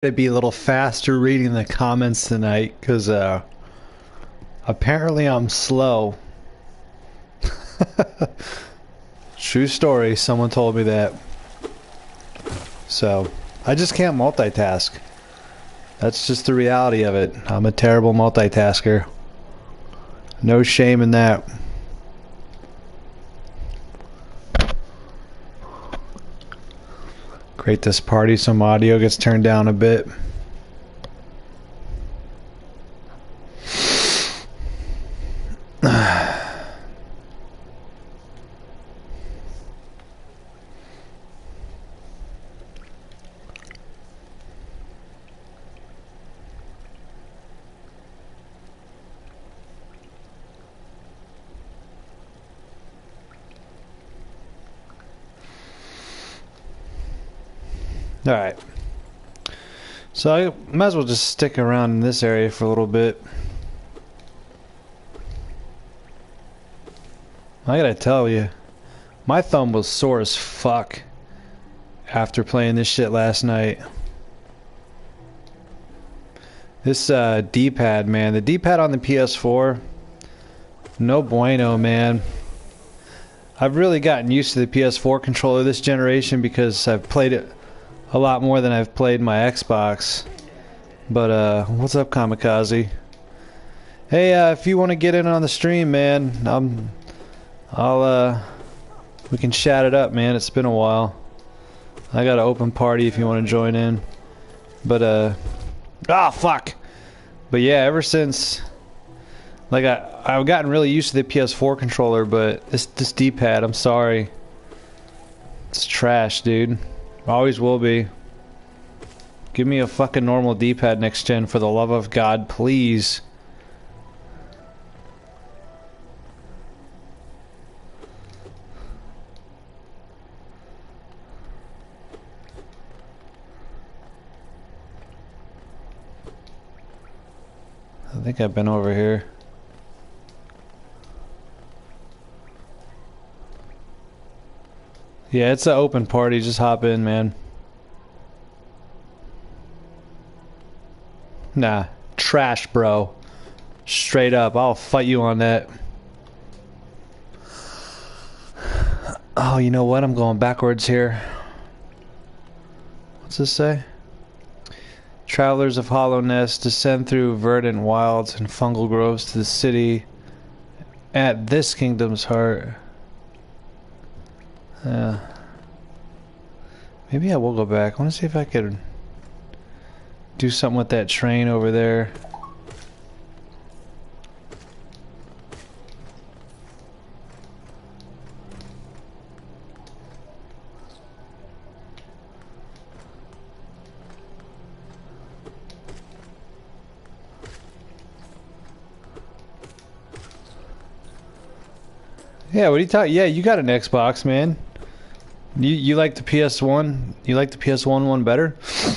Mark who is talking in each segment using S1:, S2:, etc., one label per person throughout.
S1: To be a little faster reading the comments tonight because apparently I'm slow. True story, someone told me that. So I just can't multitask. That's just the reality of it. I'm a terrible multitasker. No shame in that. Great, this party, some audio gets turned down a bit. Alright. So I might as well just stick around in this area for a little bit. I gotta tell you, my thumb was sore as fuck after playing this shit last night. This D-pad, man. The D-pad on the PS4, no bueno, man. I've really gotten used to the PS4 controller this generation because I've played it a lot more than I've played my Xbox. But what's up, Kamikaze? Hey, if you want to get in on the stream, man, we can chat it up, man. It's been a while. I got an open party if you want to join in. But fuck. But yeah, ever since, like, I've gotten really used to the PS4 controller, but this D-pad, I'm sorry, it's trash, dude. Always will be. Give me a fucking normal D-pad next gen, for the love of God, please. I think I've been over here. Yeah, it's an open party. Just hop in, man. Nah, trash, bro. Straight up, I'll fight you on that. Oh, you know what? I'm going backwards here. What's this say? Travelers of Hollow Nest descend through verdant wilds and fungal groves to the city at this kingdom's heart. Maybe I will go back. I want to see if I could do something with that train over there. Yeah, what are you talking? Yeah, you got an Xbox, man. You like the PS1? You like the PS1 one better? I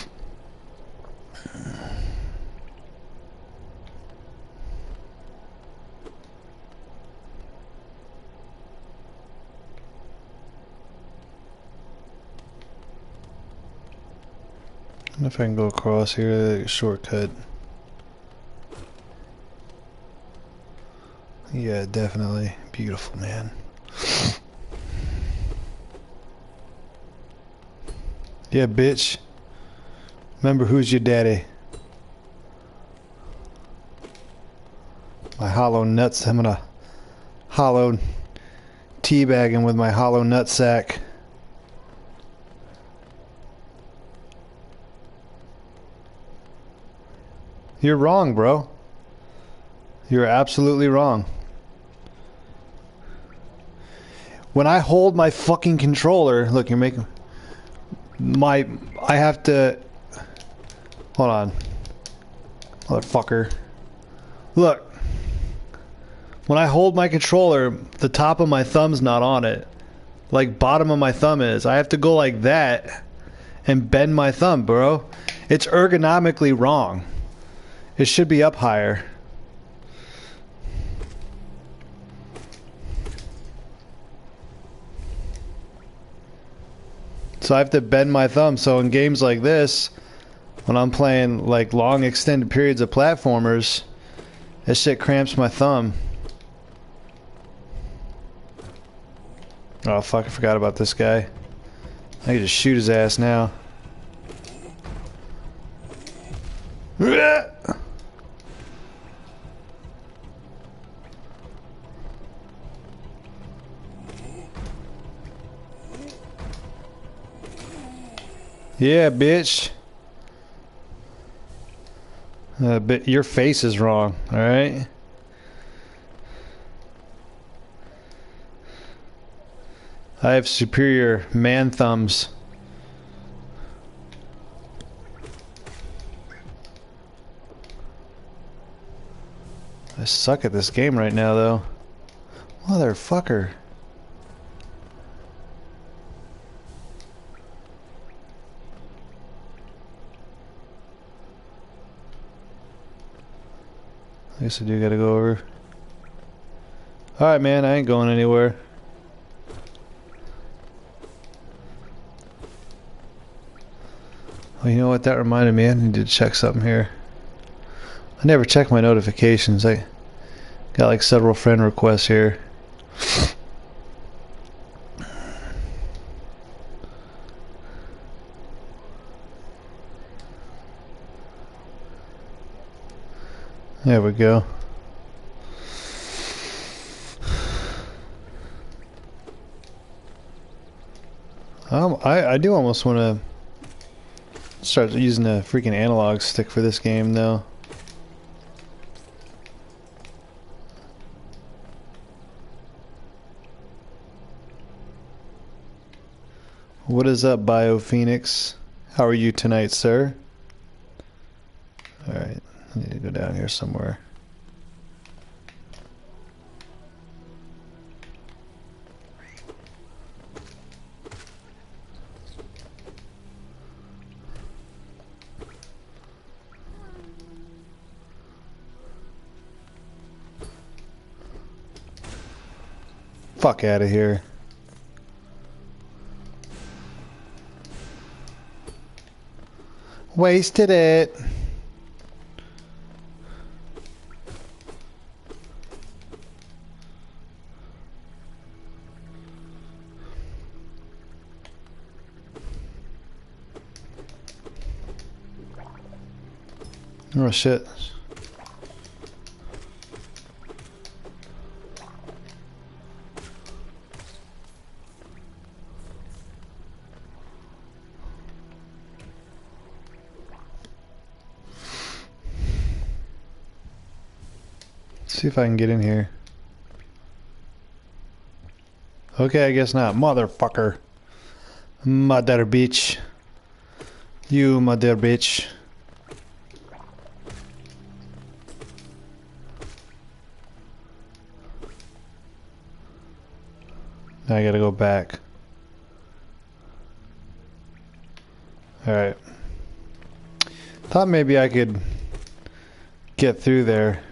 S1: don't know if I can go across here, shortcut. Yeah, definitely. Beautiful, man. Yeah, bitch. Remember who's your daddy. My hollow nuts. I'm gonna hollow teabagging with my hollow nut sack. You're wrong, bro. You're absolutely wrong. When I hold my fucking controller, look, you're making I have to, hold on, motherfucker. Look, when I hold my controller, the top of my thumb's not on it. Like, bottom of my thumb is. I have to go like that and bend my thumb, bro. It's ergonomically wrong. It should be up higher. So I have to bend my thumb. So in games like this, When I'm playing like long extended periods of platformers, that shit cramps my thumb. Oh fuck, I forgot about this guy. I can just shoot his ass now. Yeah, bitch. But your face is wrong, alright? I have superior man thumbs. I suck at this game right now, though. Motherfucker. I guess I do gotta go over. Alright, man, I ain't going anywhere. Oh, you know what? That reminded me. I need to check something here. I never check my notifications. I got like several friend requests here. There we go. I do almost want to start using a freaking analog stick for this game, though. What is up, BioPhoenix? How are you tonight, sir? Alright, I need to go down here somewhere. Fuck out of here. Wasted it. Oh shit. See if I can get in here. Okay, I guess not. Motherfucker. Mother bitch. You mother bitch. Now I gotta go back. Alright. Thought maybe I could get through there.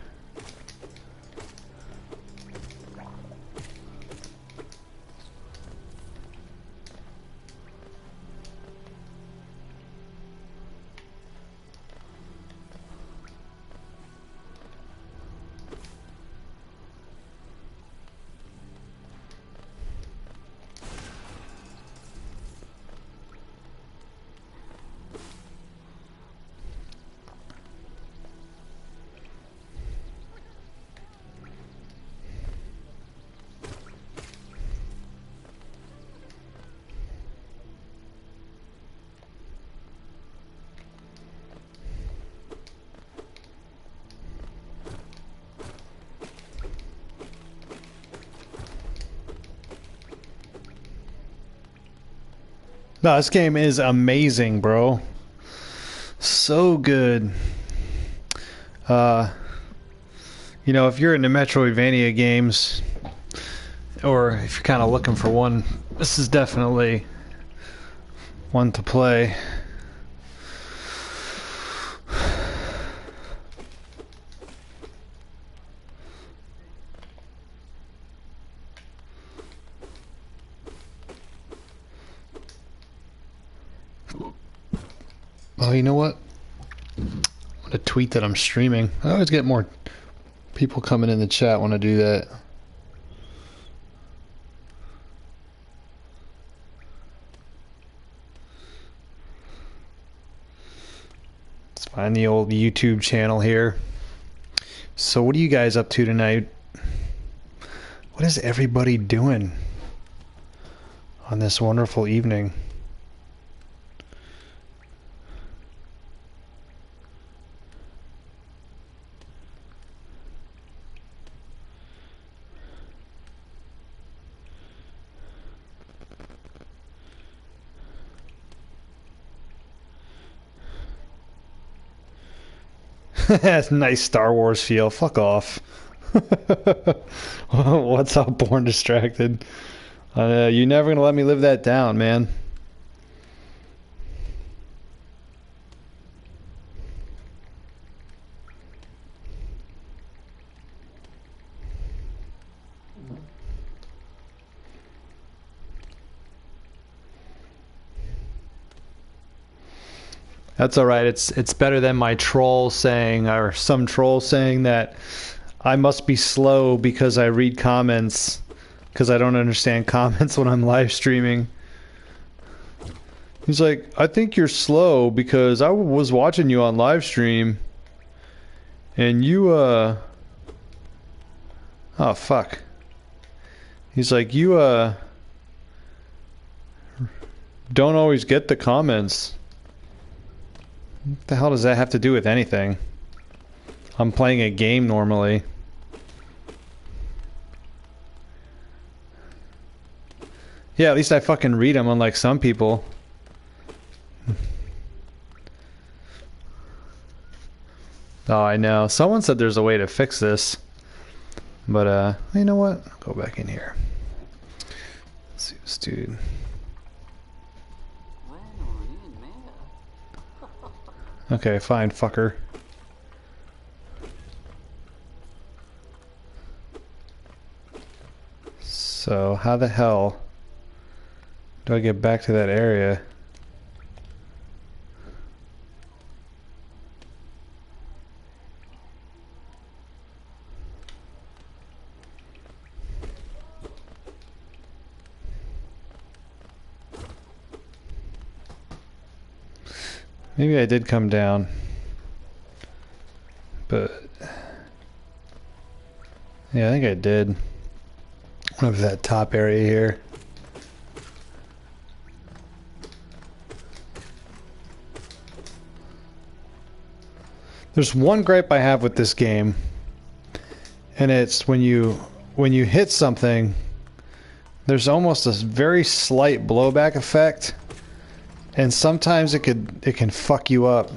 S1: No, this game is amazing, bro. So good. You know, if you're into Metroidvania games, or if you're kind of looking for one, this is definitely one to play. Oh, you know what? I'm gonna tweet that I'm streaming. I always get more people coming in the chat when I do that. Let's find the old YouTube channel here. So what are you guys up to tonight? What is everybody doing on this wonderful evening? That's a nice Star Wars feel. Fuck off. What's up, Born Distracted? You're never gonna let me live that down, man. That's all right. It's better than my troll saying, or some troll saying that I must be slow because I read comments because I don't understand comments when I'm live streaming. He's like, I think you're slow because I was watching you on live stream and you oh fuck. He's like, you don't always get the comments. What the hell does that have to do with anything? I'm playing a game normally. Yeah, at least I fucking read them, unlike some people. Oh, I know. Someone said there's a way to fix this. But, you know what? I'll go back in here. Let's see this dude. Okay, fine, fucker. So, how the hell do I get back to that area? Maybe I did come down, but yeah, I think I did. Over that top area here. There's one gripe I have with this game, and it's when you hit something, there's almost a very slight blowback effect. And sometimes it can fuck you up.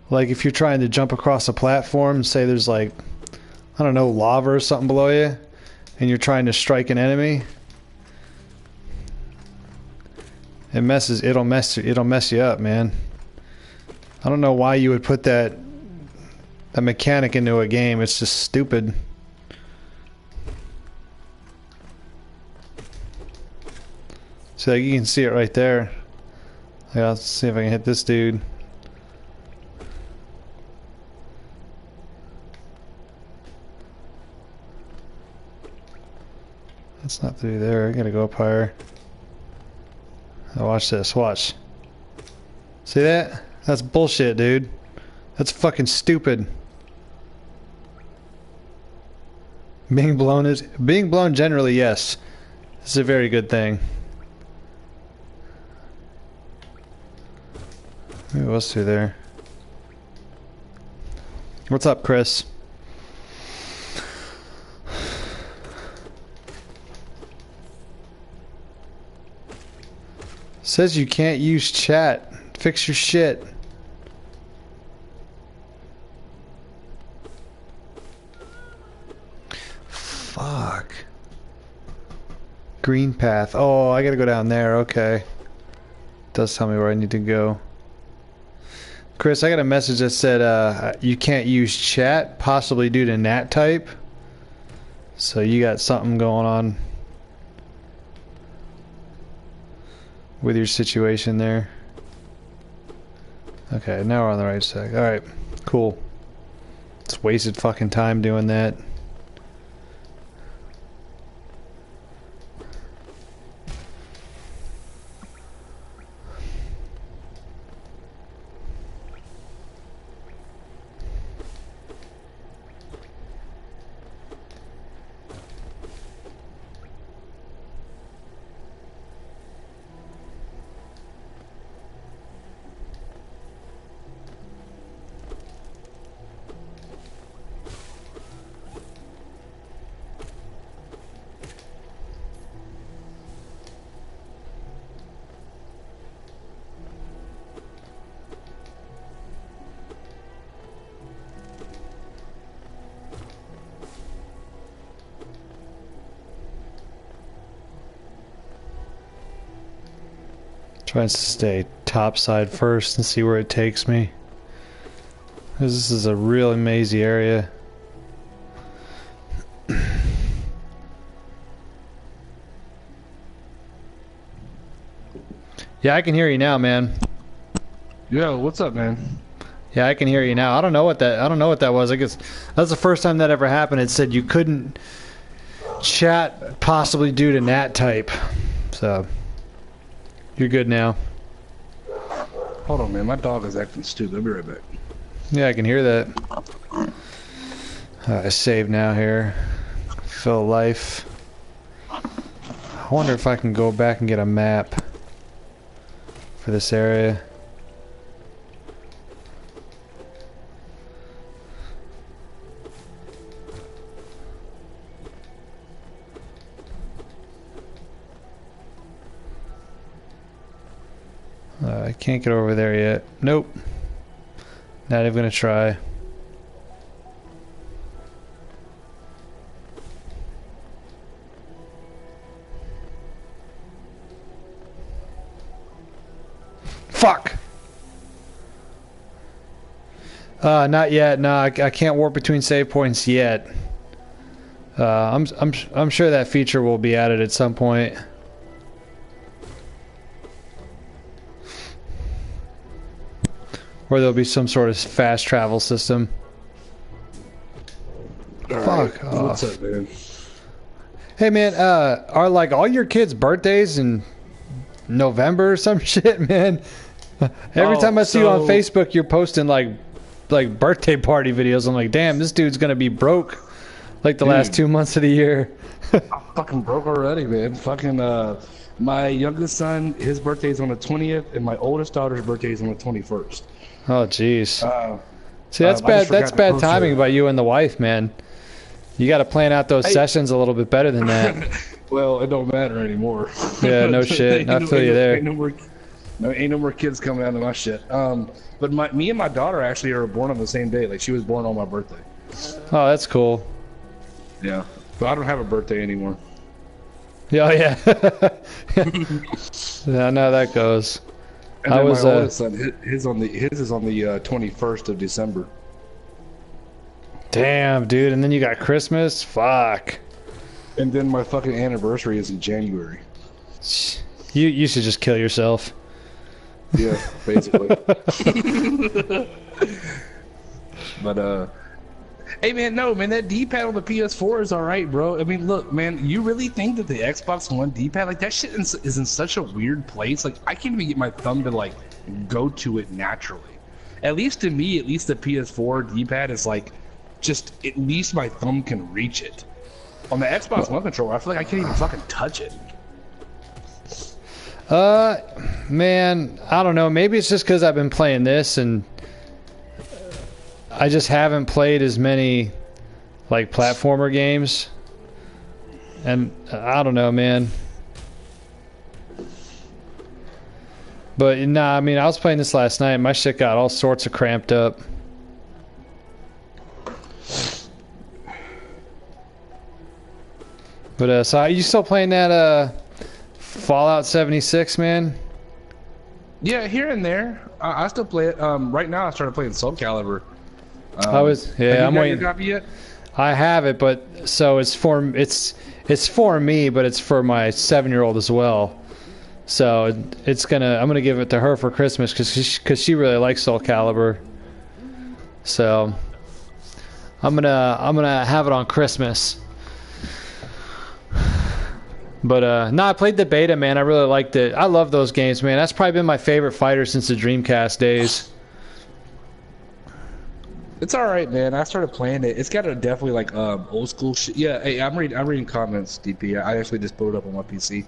S1: Like if you're trying to jump across a platform, say there's like, I don't know, lava or something below you, and you're trying to strike an enemy. It'll mess you up, man. I don't know why you would put that mechanic into a game. It's just stupid. So like, you can see it right there. Yeah, let's see if I can hit this dude. That's not through there. I gotta go up higher. Now watch this. Watch. See that? That's bullshit, dude. That's fucking stupid. Being blown generally, yes. It's a very good thing. Maybe what's through there? What's up, Chris? Says you can't use chat. Fix your shit. Fuck. Green path. Oh, I gotta go down there. Okay. It does tell me where I need to go. Chris, I got a message that said you can't use chat, possibly due to NAT type. So you got something going on with your situation there. Okay, now we're on the right side. Alright, cool. Just wasted fucking time doing that. Trying to stay topside first and see where it takes me. Because this is a really mazy area. Yeah, I can hear you now, man.
S2: Yo, what's up, man?
S1: Yeah, I can hear you now. I don't know what that was. I guess that's the first time that ever happened. It said you couldn't chat possibly due to NAT type. So you're good now.
S2: Hold on, man. My dog is acting stupid. I'll be right back.
S1: Yeah, I can hear that. I save now here. Fill life. I wonder if I can go back and get a map for this area. I can't get over there yet. Nope. Not even gonna try. Fuck! Not yet. No, I can't warp between save points yet. I'm sure that feature will be added at some point. Or there'll be some sort of fast travel system. Fuck off.
S2: What's up, man?
S1: Hey man, are like all your kids' birthdays in November or some shit, man? Every time I see you on Facebook, you're posting like birthday party videos. I'm like, damn, this dude's gonna be broke like the last 2 months of the year.
S2: I'm fucking broke already, man. Fucking my youngest son, his birthday's on the 20th, and my oldest daughter's birthday's on the 21st.
S1: Oh jeez. See, that's bad. That's bad timing by you and the wife, man. You got to plan out those sessions a little bit better than that.
S2: Well, it don't matter anymore.
S1: Yeah, no shit. I feel you there.
S2: Ain't no more kids coming out of my shit. But me and my daughter actually are born on the same day. Like, she was born on my birthday.
S1: Oh, that's cool.
S2: Yeah, but I don't have a birthday anymore.
S1: Yeah, yeah. Yeah, I know how that goes.
S2: And then my oldest son, his is on the 21st of December.
S1: Damn, dude. And then you got Christmas. Fuck.
S2: And then my fucking anniversary is in January.
S1: You should just kill yourself.
S2: Yeah, basically. But hey man, no man, that D-pad on the PS4 is alright, bro. I mean, look, man, you really think that the Xbox One D-pad, like, that shit is in such a weird place? Like, I can't even get my thumb to like go to it naturally. At least to me, at least the PS4 D-pad is like, just at least my thumb can reach it. On the Xbox One controller, I feel like I can't even fucking touch it.
S1: Man, I don't know. Maybe it's just because I've been playing this and I just haven't played as many like platformer games. And I don't know, man. But nah, I mean, I was playing this last night. My shit got all sorts of cramped up. But so are you still playing that Fallout 76, man?
S2: Yeah, here and there. I still play it. Right now I started playing Soul Calibur.
S1: I'm waiting.
S2: Your copy yet?
S1: I have it, but so it's for me, but it's for my 7-year-old as well. So I'm gonna give it to her for Christmas because she really likes Soul Calibur. So I'm gonna have it on Christmas. But no, I played the beta, man. I really liked it. I love those games, man. That's probably been my favorite fighter since the Dreamcast days.
S2: It's all right, man. I started playing it. It's got a definitely like old school shit. Yeah, hey, I'm reading comments, DP. I actually just put it up on my PC.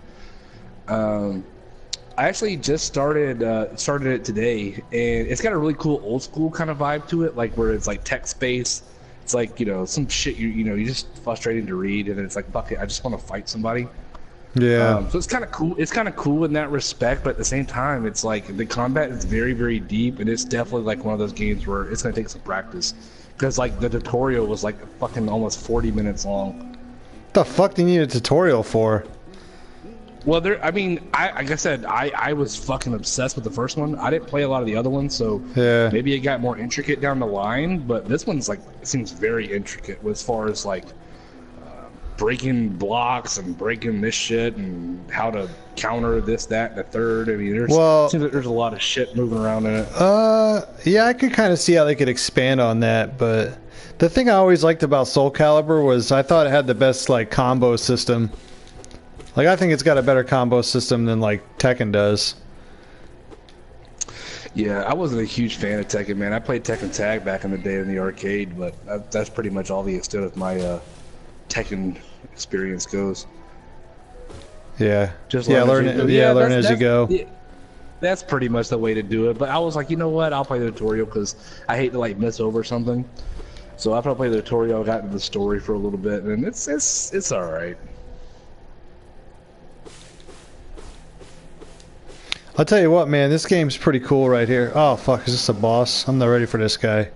S2: I actually just started it today, and it's got a really cool old school kind of vibe to it, like where it's like text based. It's like, you know, some shit you're just frustrating to read, and it's like, fuck it, I just want to fight somebody.
S1: Yeah.
S2: So it's kind of cool. It's kind of cool in that respect, but at the same time, it's like the combat is very, very deep, and it's definitely like one of those games where it's gonna take some practice, because like the tutorial was like fucking almost 40 minutes long.
S1: What the fuck do you need a tutorial for?
S2: Well, I mean, like I said, I was fucking obsessed with the first one. I didn't play a lot of the other ones, so
S1: Yeah.
S2: maybe it got more intricate down the line. But this one's like, it seems very intricate as far as like breaking blocks and breaking this shit and how to counter this, that, and the third. I mean, seems like there's a lot of shit moving around in it.
S1: Yeah, I could kind of see how they could expand on that, but the thing I always liked about Soul Calibur was I thought it had the best like combo system. Like, I think it's got a better combo system than like Tekken does.
S2: Yeah, I wasn't a huge fan of Tekken, man. I played Tekken Tag back in the day in the arcade, but that's pretty much all the extent of my Tekken experience goes.
S1: Yeah.
S2: Just
S1: learn as you go.
S2: Yeah, that's pretty much the way to do it. But I was like, you know what? I'll play the tutorial because I hate to like miss over something. So after I played the tutorial, I got into the story for a little bit, and it's all right.
S1: I'll tell you what, man, this game's pretty cool right here. Oh, fuck, is this a boss? I'm not ready for this guy.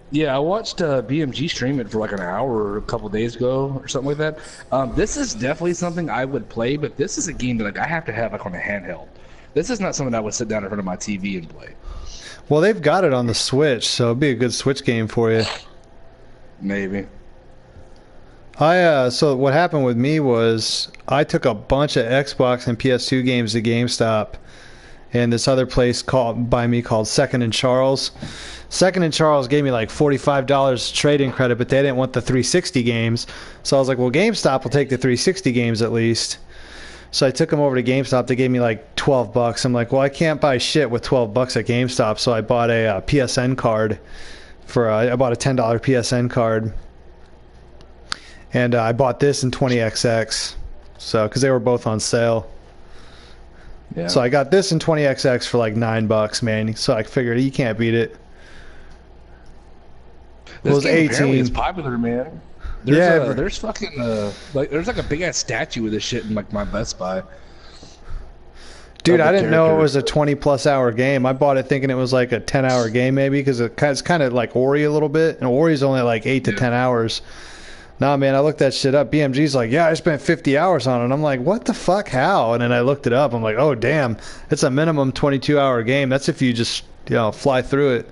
S2: Yeah, I watched BMG stream it for like an hour a couple days ago or something like that. This is definitely something I would play, but this is a game that like I have to have like on a handheld. This is not something I would sit down in front of my TV and play.
S1: Well, they've got it on the Switch, so it'd be a good Switch game for you.
S2: Maybe.
S1: So what happened with me was I took a bunch of Xbox and PS2 games to GameStop and this other place called Second and Charles. Second and Charles gave me like $45 trade-in credit, but they didn't want the 360 games. So I was like, well, GameStop will take the 360 games at least. So I took them over to GameStop. They gave me like $12. I'm like, well, I can't buy shit with $12 at GameStop. So I bought a PSN card I bought a $10 PSN card. And I bought this in 20XX, so because they were both on sale.
S2: Yeah.
S1: So I got this in 20XX for like $9, man. So I figured you can't beat it.
S2: This
S1: was
S2: game
S1: 18.
S2: apparently is popular, man. There's fucking like there's like a big ass statue of this shit in like my Best Buy.
S1: Dude, I didn't know it was a 20+ hour game. I bought it thinking it was like a 10-hour game maybe because it's kind of like Ori a little bit, and Ori's only like 8 to 10 hours. Nah, man, I looked that shit up. BMG's like, yeah, I spent 50 hours on it. I'm like, what the fuck? How? And then I looked it up. I'm like, oh, damn. It's a minimum 22-hour game. That's if you just, fly through it.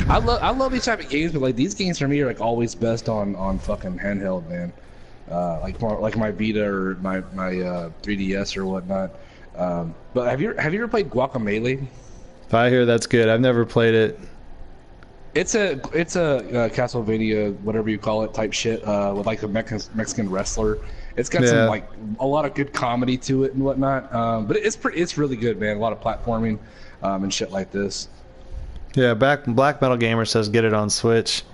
S2: I love these type of games, but like these games for me are like always best on fucking handheld, man. Like my Vita or my 3DS or whatnot. But have you ever played Guacamelee?
S1: I hear that's good. I've never played it.
S2: It's a Castlevania, whatever you call it, type shit with like a Mexican wrestler. It's got some like a lot of good comedy to it and whatnot. But it's really good, man. A lot of platforming and shit like this.
S1: Yeah, Black Metal Gamer says get it on Switch.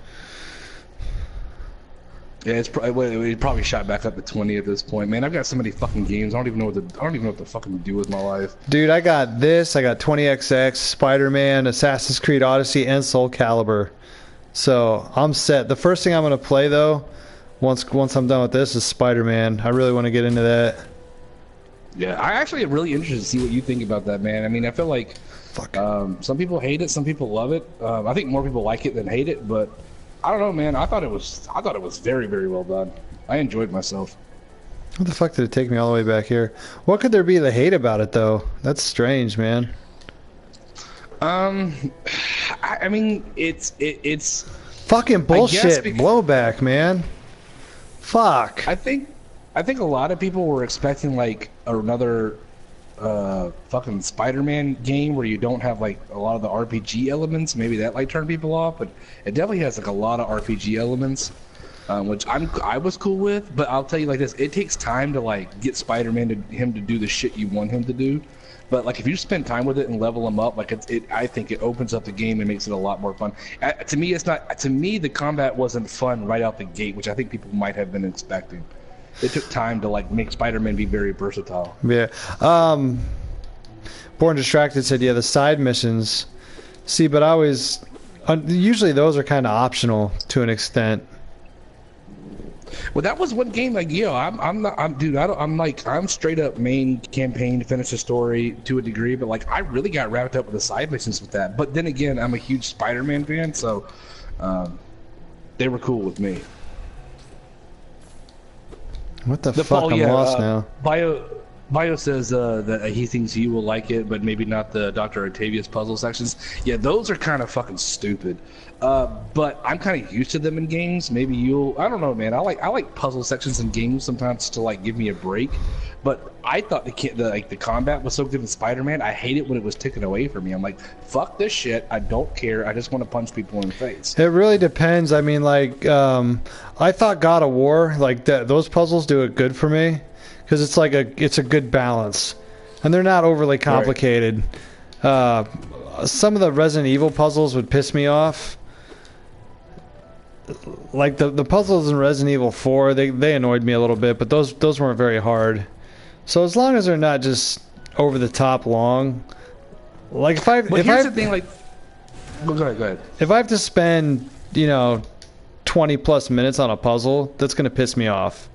S2: Yeah, it probably shot back up to 20 at this point, man. I've got so many fucking games. I don't even know what to fucking do with my life.
S1: Dude, I got this. I got 20XX, Spider-Man, Assassin's Creed Odyssey, and Soul Calibur. So I'm set. The first thing I'm gonna play though, once I'm done with this, is Spider-Man. I really want to get into that.
S2: Yeah, I actually am really interested to see what you think about that, man. I mean, I feel like some people hate it, some people love it. I think more people like it than hate it, but I don't know, man. I thought it was very, very well done. I enjoyed myself.
S1: What the fuck did it take me all the way back here? What could there be to hate about it, though? That's strange, man.
S2: I mean, it's
S1: fucking bullshit blowback, man. Fuck.
S2: I think I think a lot of people were expecting like another fucking Spider-Man game where you don't have like a lot of the RPG elements. Maybe that like turned people off, but it definitely has like a lot of RPG elements, which I was cool with. But I'll tell you like this: it takes time to like get Spider-Man to do the shit you want him to do. But like if you spend time with it and level him up, like I think it opens up the game and makes it a lot more fun. To me, it's not. To me, the combat wasn't fun right out the gate, which I think people might have been expecting. It took time to like make Spider-Man be very versatile.
S1: Yeah. Born Distracted said, yeah, the side missions. See, but I always usually those are kind of optional to an extent.
S2: Well, that was one game like I'm straight up main campaign to finish the story to a degree, but like I really got wrapped up with the side missions with that. But then again, I'm a huge Spider-Man fan, so they were cool with me.
S1: What the fuck? I'm lost now.
S2: Bio says that he thinks you will like it, but maybe not the Dr. Octavius puzzle sections. Yeah, those are kind of fucking stupid. But I'm kind of used to them in games. Maybe I don't know, man. I like puzzle sections in games sometimes to like give me a break. But I thought the combat was so good in Spider-Man. I hate it when it was taken away from me. I'm like, fuck this shit. I don't care. I just want to punch people in the face.
S1: It really depends. I mean, like, I thought God of War, like those puzzles do it good for me. Because it's a good balance, and they're not overly complicated. Right. Some of the Resident Evil puzzles would piss me off. Like the puzzles in Resident Evil 4, they annoyed me a little bit, but those weren't very hard. So as long as they're not just over the top long, like go ahead. If I have to spend 20 plus minutes on a puzzle, that's gonna piss me off.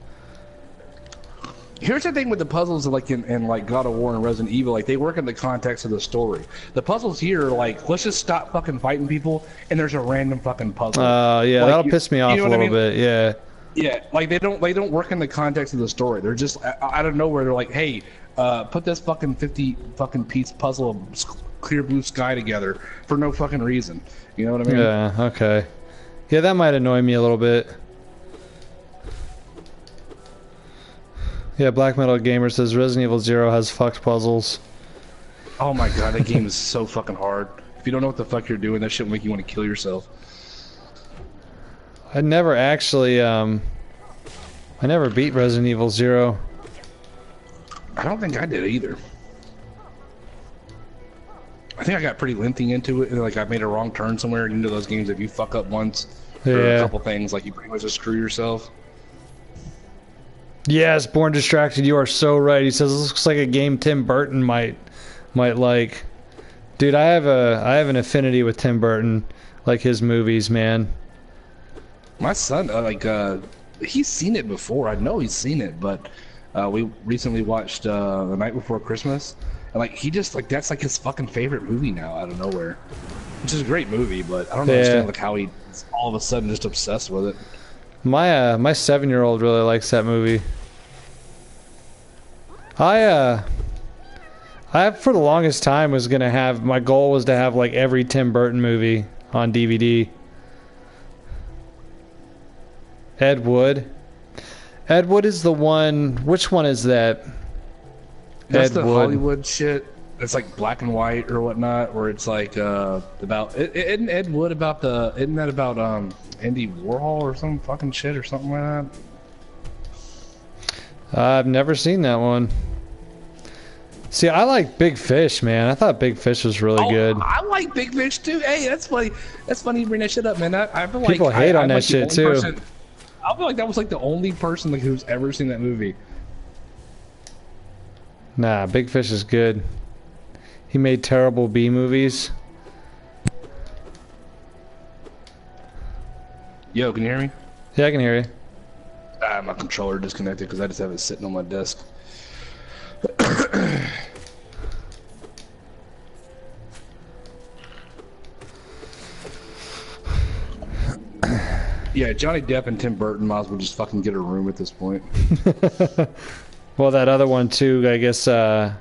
S2: Here's the thing with the puzzles, like in like God of War and Resident Evil, like they work in the context of the story. The puzzles here are like, let's just stop fucking fighting people, and there's a random fucking puzzle.
S1: Yeah,
S2: like,
S1: that'll piss me off a little bit. Yeah.
S2: Yeah, like they don't work in the context of the story. They're just out of nowhere. They're like, hey, put this fucking 50 fucking piece puzzle of clear blue sky together for no fucking reason. You know what I mean?
S1: Yeah. Okay. Yeah, that might annoy me a little bit. Yeah, Black Metal Gamer says Resident Evil 0 has fucked puzzles.
S2: Oh my god, that game is so fucking hard. If you don't know what the fuck you're doing, that shit will make you want to kill yourself.
S1: I never actually, I never beat Resident Evil 0.
S2: I don't think I did either. I think I got pretty lengthy into it, and like I made a wrong turn somewhere. Into those games, if you fuck up once, or a couple things, like you pretty much just screw yourself.
S1: Yes, Born Distracted, you are so right. He says this looks like a game Tim Burton might like. Dude, I have an affinity with Tim Burton, like his movies, man.
S2: My son, he's seen it before. I know he's seen it, but we recently watched The Night Before Christmas, and like he just like that's like his fucking favorite movie now out of nowhere, which is a great movie. But I don't understand like how he's all of a sudden just obsessed with it.
S1: My 7-year-old really likes that movie. I for the longest time was gonna have, my goal was to have like every Tim Burton movie on DVD. Ed Wood. Ed Wood is the one. Which one is that?
S2: That's Ed the Wood. Hollywood shit. It's like black and white or whatnot, where it's like about isn't Ed Wood about the isn't that about Andy Warhol or some fucking shit or something like that?
S1: I've never seen that one. See, I like Big Fish, man. I thought Big Fish was really good.
S2: I like Big Fish too. Hey, that's funny. That's funny you bring that shit up, man. I feel
S1: people
S2: like
S1: hate on that shit too.
S2: I feel like that was like the only person like who's ever seen that movie.
S1: Nah, Big Fish is good. He made terrible B movies.
S2: Yo, can you hear me?
S1: Yeah, I can hear you.
S2: My controller disconnected because I just have it sitting on my desk. Yeah, Johnny Depp and Tim Burton might as well just fucking get a room at this point.
S1: Well, that other one too, I guess, well,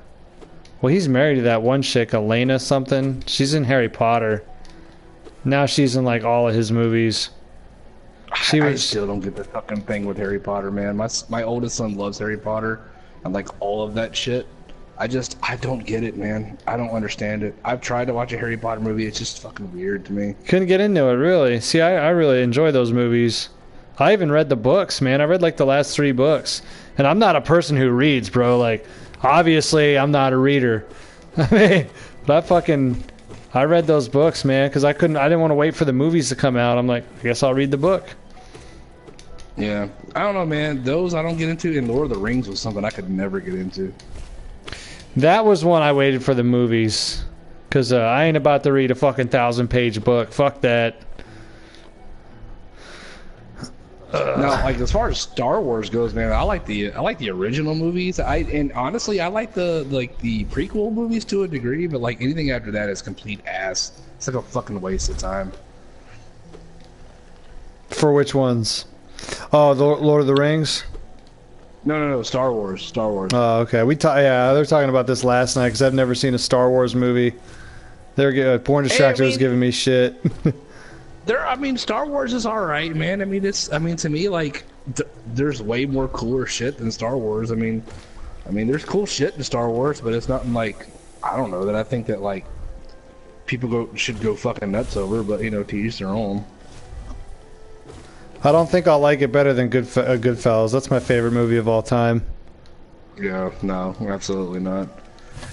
S1: he's married to that one chick, Elena something. She's in Harry Potter. Now she's in like all of his movies.
S2: I still don't get the fucking thing with Harry Potter, man. My oldest son loves Harry Potter and like all of that shit. I don't get it, man. I don't understand it. I've tried to watch a Harry Potter movie. It's just fucking weird to me.
S1: Couldn't get into it, really. See, I really enjoy those movies. I even read the books, man. I read like the last 3 books. And I'm not a person who reads, bro. Like, obviously, I'm not a reader. I mean, but I read those books, man, because I didn't want to wait for the movies to come out. I'm like, I guess I'll read the book.
S2: Yeah. I don't know, man. Those I don't get into. And Lord of the Rings was something I could never get into.
S1: That was one I waited for the movies. Because I ain't about to read a fucking 1,000-page book. Fuck that.
S2: Now, like as far as Star Wars goes, man, I like the original movies. And honestly, I like the prequel movies to a degree, but like anything after that is complete ass. It's like a fucking waste of time.
S1: For which ones? Oh, the Lord of the Rings?
S2: No, Star Wars. Star Wars.
S1: Oh, okay. Yeah, they're talking about this last night because I've never seen a Star Wars movie. Porn Distractor was giving me shit.
S2: Star Wars is all right, man. To me, like, there's way more cooler shit than Star Wars. I mean, there's cool shit in Star Wars, but it's not like, I don't know, that I think that like people should go fucking nuts over. But to each their own.
S1: I don't think I'll like it better than Goodfellas. That's my favorite movie of all time.
S2: Yeah, no, absolutely not.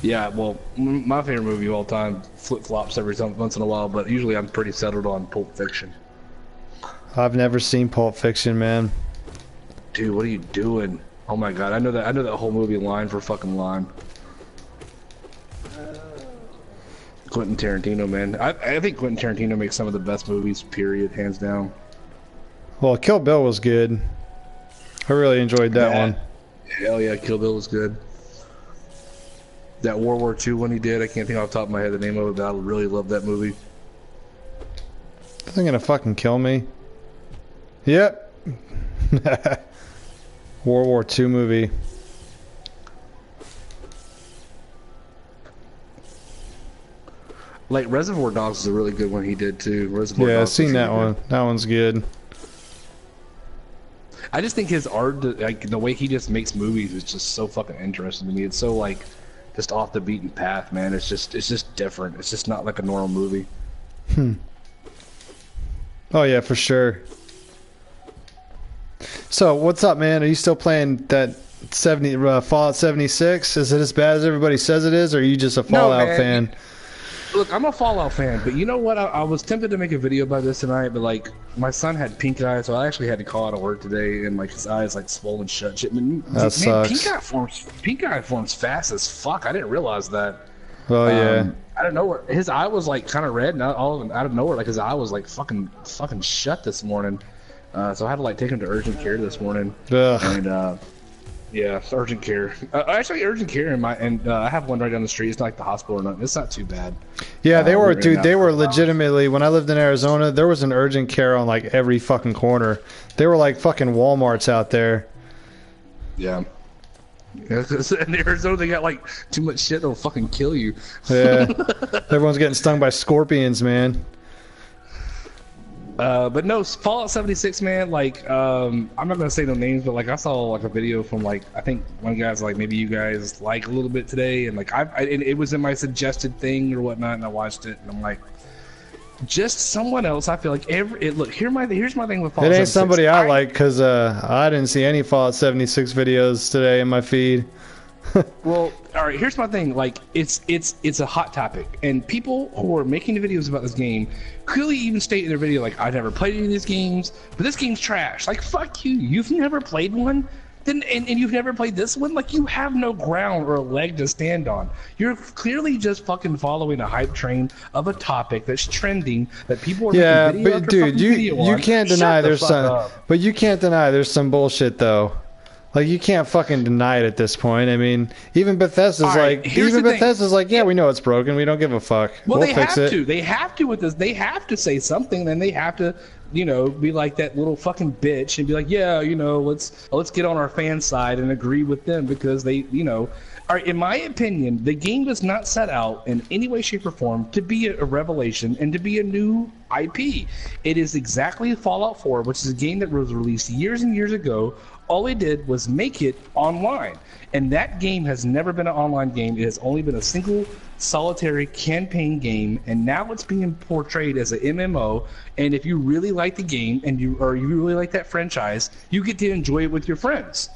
S2: Yeah, well, my favorite movie of all time flip-flops every once in a while, but usually I'm pretty settled on Pulp Fiction.
S1: I've never seen Pulp Fiction, man.
S2: Dude, what are you doing? Oh my god, I know that whole movie line for fucking line. Quentin Tarantino, man. I think Quentin Tarantino makes some of the best movies, period, hands down.
S1: Well, Kill Bill was good. I really enjoyed that one.
S2: Hell yeah, Kill Bill was good. That World War II one he did, I can't think off the top of my head the name of it, but I really love that movie.
S1: Is he gonna fucking kill me? Yep. World War II movie.
S2: Like Reservoir Dogs is a really good one he did too.
S1: Yeah, I've seen that one. That one's good.
S2: I just think his art, like the way he just makes movies, is just so fucking interesting to me. It's so like just off the beaten path, man. It's just different. It's just not like a normal movie.
S1: Oh yeah, for sure. So what's up, man? Are you still playing that Fallout 76? Is it as bad as everybody says it is, or are you just a Fallout fan?
S2: Look, I'm a Fallout fan, but you know what? I was tempted to make a video about this tonight, but like my son had pink eye, so I actually had to call out of work today, and like his eyes like swollen shut.
S1: That sucks.
S2: Pink eye forms fast as fuck. I didn't realize that.
S1: Oh yeah.
S2: I don't know where his eye was like kind of red, and out of nowhere, like his eye was like fucking shut this morning. So I had to like take him to urgent care this morning.
S1: Ugh.
S2: And yeah, urgent care. Actually, urgent care I have one right down the street. It's not like the hospital or nothing. It's not too bad.
S1: Yeah, they were, dude. They were legitimately. When I lived in Arizona, there was an urgent care on like every fucking corner. They were like fucking Walmarts out there.
S2: Yeah. In Arizona, they got like too much shit that'll fucking kill you.
S1: Yeah, everyone's getting stung by scorpions, man.
S2: But no, Fallout 76, man. Like, I'm not gonna say no names, but like I saw like a video from like I think one guy's like maybe you guys like a little bit today, and like it was in my suggested thing or whatnot, and I watched it, and I'm like, just someone else. I feel like look here's my thing with Fallout.
S1: It ain't
S2: 76.
S1: somebody I like because I didn't see any Fallout 76 videos today in my feed.
S2: Well, all right. Here's my thing. Like, it's a hot topic, and people who are making the videos about this game clearly even state in their video like, "I've never played any of these games, but this game's trash." Like, fuck you. You've never played one, then and you've never played this one. Like, you have no ground or a leg to stand on. You're clearly just fucking following a hype train of a topic that's trending that people are making video
S1: but dude, you can't deny there's some, but you can't deny there's some bullshit though. Like, you can't fucking deny it at this point. I mean, even Bethesda's like, yeah, we know it's broken. We don't give a fuck.
S2: Well,
S1: we'll fix it.
S2: They have to with this. They have to say something. Then they have to, be like that little fucking bitch and be like, yeah, let's get on our fan side and agree with them because they, All right, in my opinion, the game was not set out in any way, shape, or form to be a revelation and to be a new IP. It is exactly Fallout 4, which is a game that was released years and years ago. All they did was make it online. And that game has never been an online game. It has only been a single solitary campaign game, and now it's being portrayed as an MMO. And if you really like the game and you really like that franchise, you get to enjoy it with your friends.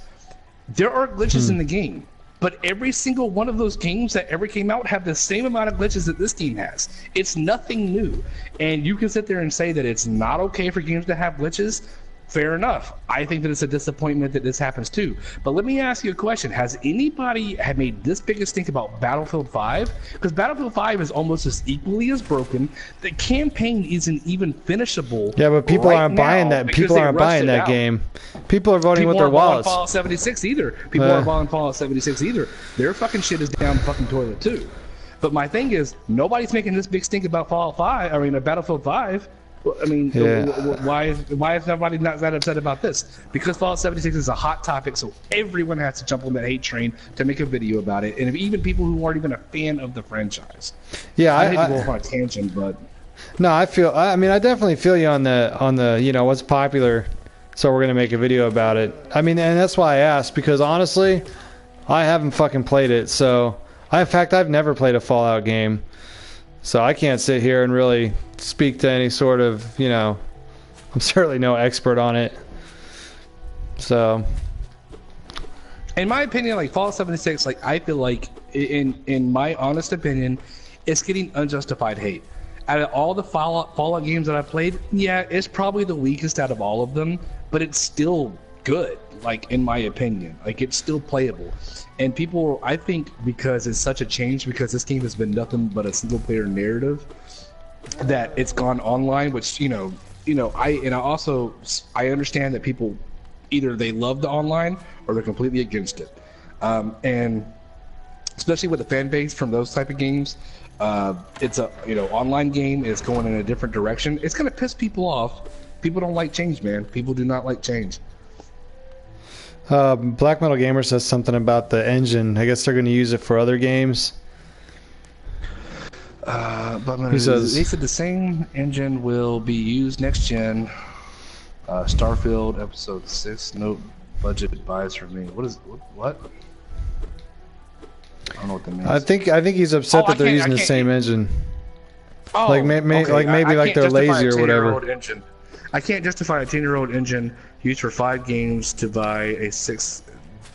S2: There are glitches in the game. But every single one of those games that ever came out have the same amount of glitches that this game has. It's nothing new. And you can sit there and say that it's not okay for games to have glitches. Fair enough. I think that it's a disappointment that this happens too. But let me ask you a question. Has anybody had made this big a stink about Battlefield 5? Because Battlefield 5 is almost as equally as broken. The campaign isn't even finishable.
S1: Yeah, but people aren't buying that. People aren't buying that game. People are voting with their wallets.
S2: People aren't buying Fallout 76 either. People aren't buying Fallout 76 either. Their fucking shit is down the fucking toilet too. But my thing is, nobody's making this big stink about Fallout 5. I mean, Battlefield 5. I mean, why is nobody not that upset about this? Because Fallout 76 is a hot topic, so everyone has to jump on that hate train to make a video about it, and even people who aren't even a fan of the franchise.
S1: Yeah,
S2: I hate to go off on a tangent, but
S1: no, I mean, I definitely feel you on the you know what's popular, so we're gonna make a video about it. I mean, and that's why I asked, because honestly, I haven't fucking played it. So, in fact, I've never played a Fallout game. So I can't sit here and really speak to any sort of, you know, I'm certainly no expert on it. So,
S2: in my opinion, like Fallout 76, like I feel like, in my honest opinion, it's getting unjustified hate. Out of all the Fallout games that I've played, yeah, it's probably the weakest out of all of them, but it's still good. Like in my opinion, like it's still playable. And people, I think, because it's such a change, because this game has been nothing but a single-player narrative, that it's gone online. Which I understand that people either they love the online or they're completely against it, and especially with the fan base from those type of games, it's a online game is going in a different direction. It's gonna piss people off. People don't like change, man. People do not like change.
S1: Black Metal Gamer says something about the engine. I guess they're going to use it for other games.
S2: He says they said the same engine will be used next gen. Starfield Episode 6. No budget buys for me. What? I don't know what that means.
S1: I think he's upset that they're using the same engine.
S2: Oh,
S1: like maybe they're lazy or whatever.
S2: Engine. I can't justify a 10-year-old engine used for 5 games to buy a 6th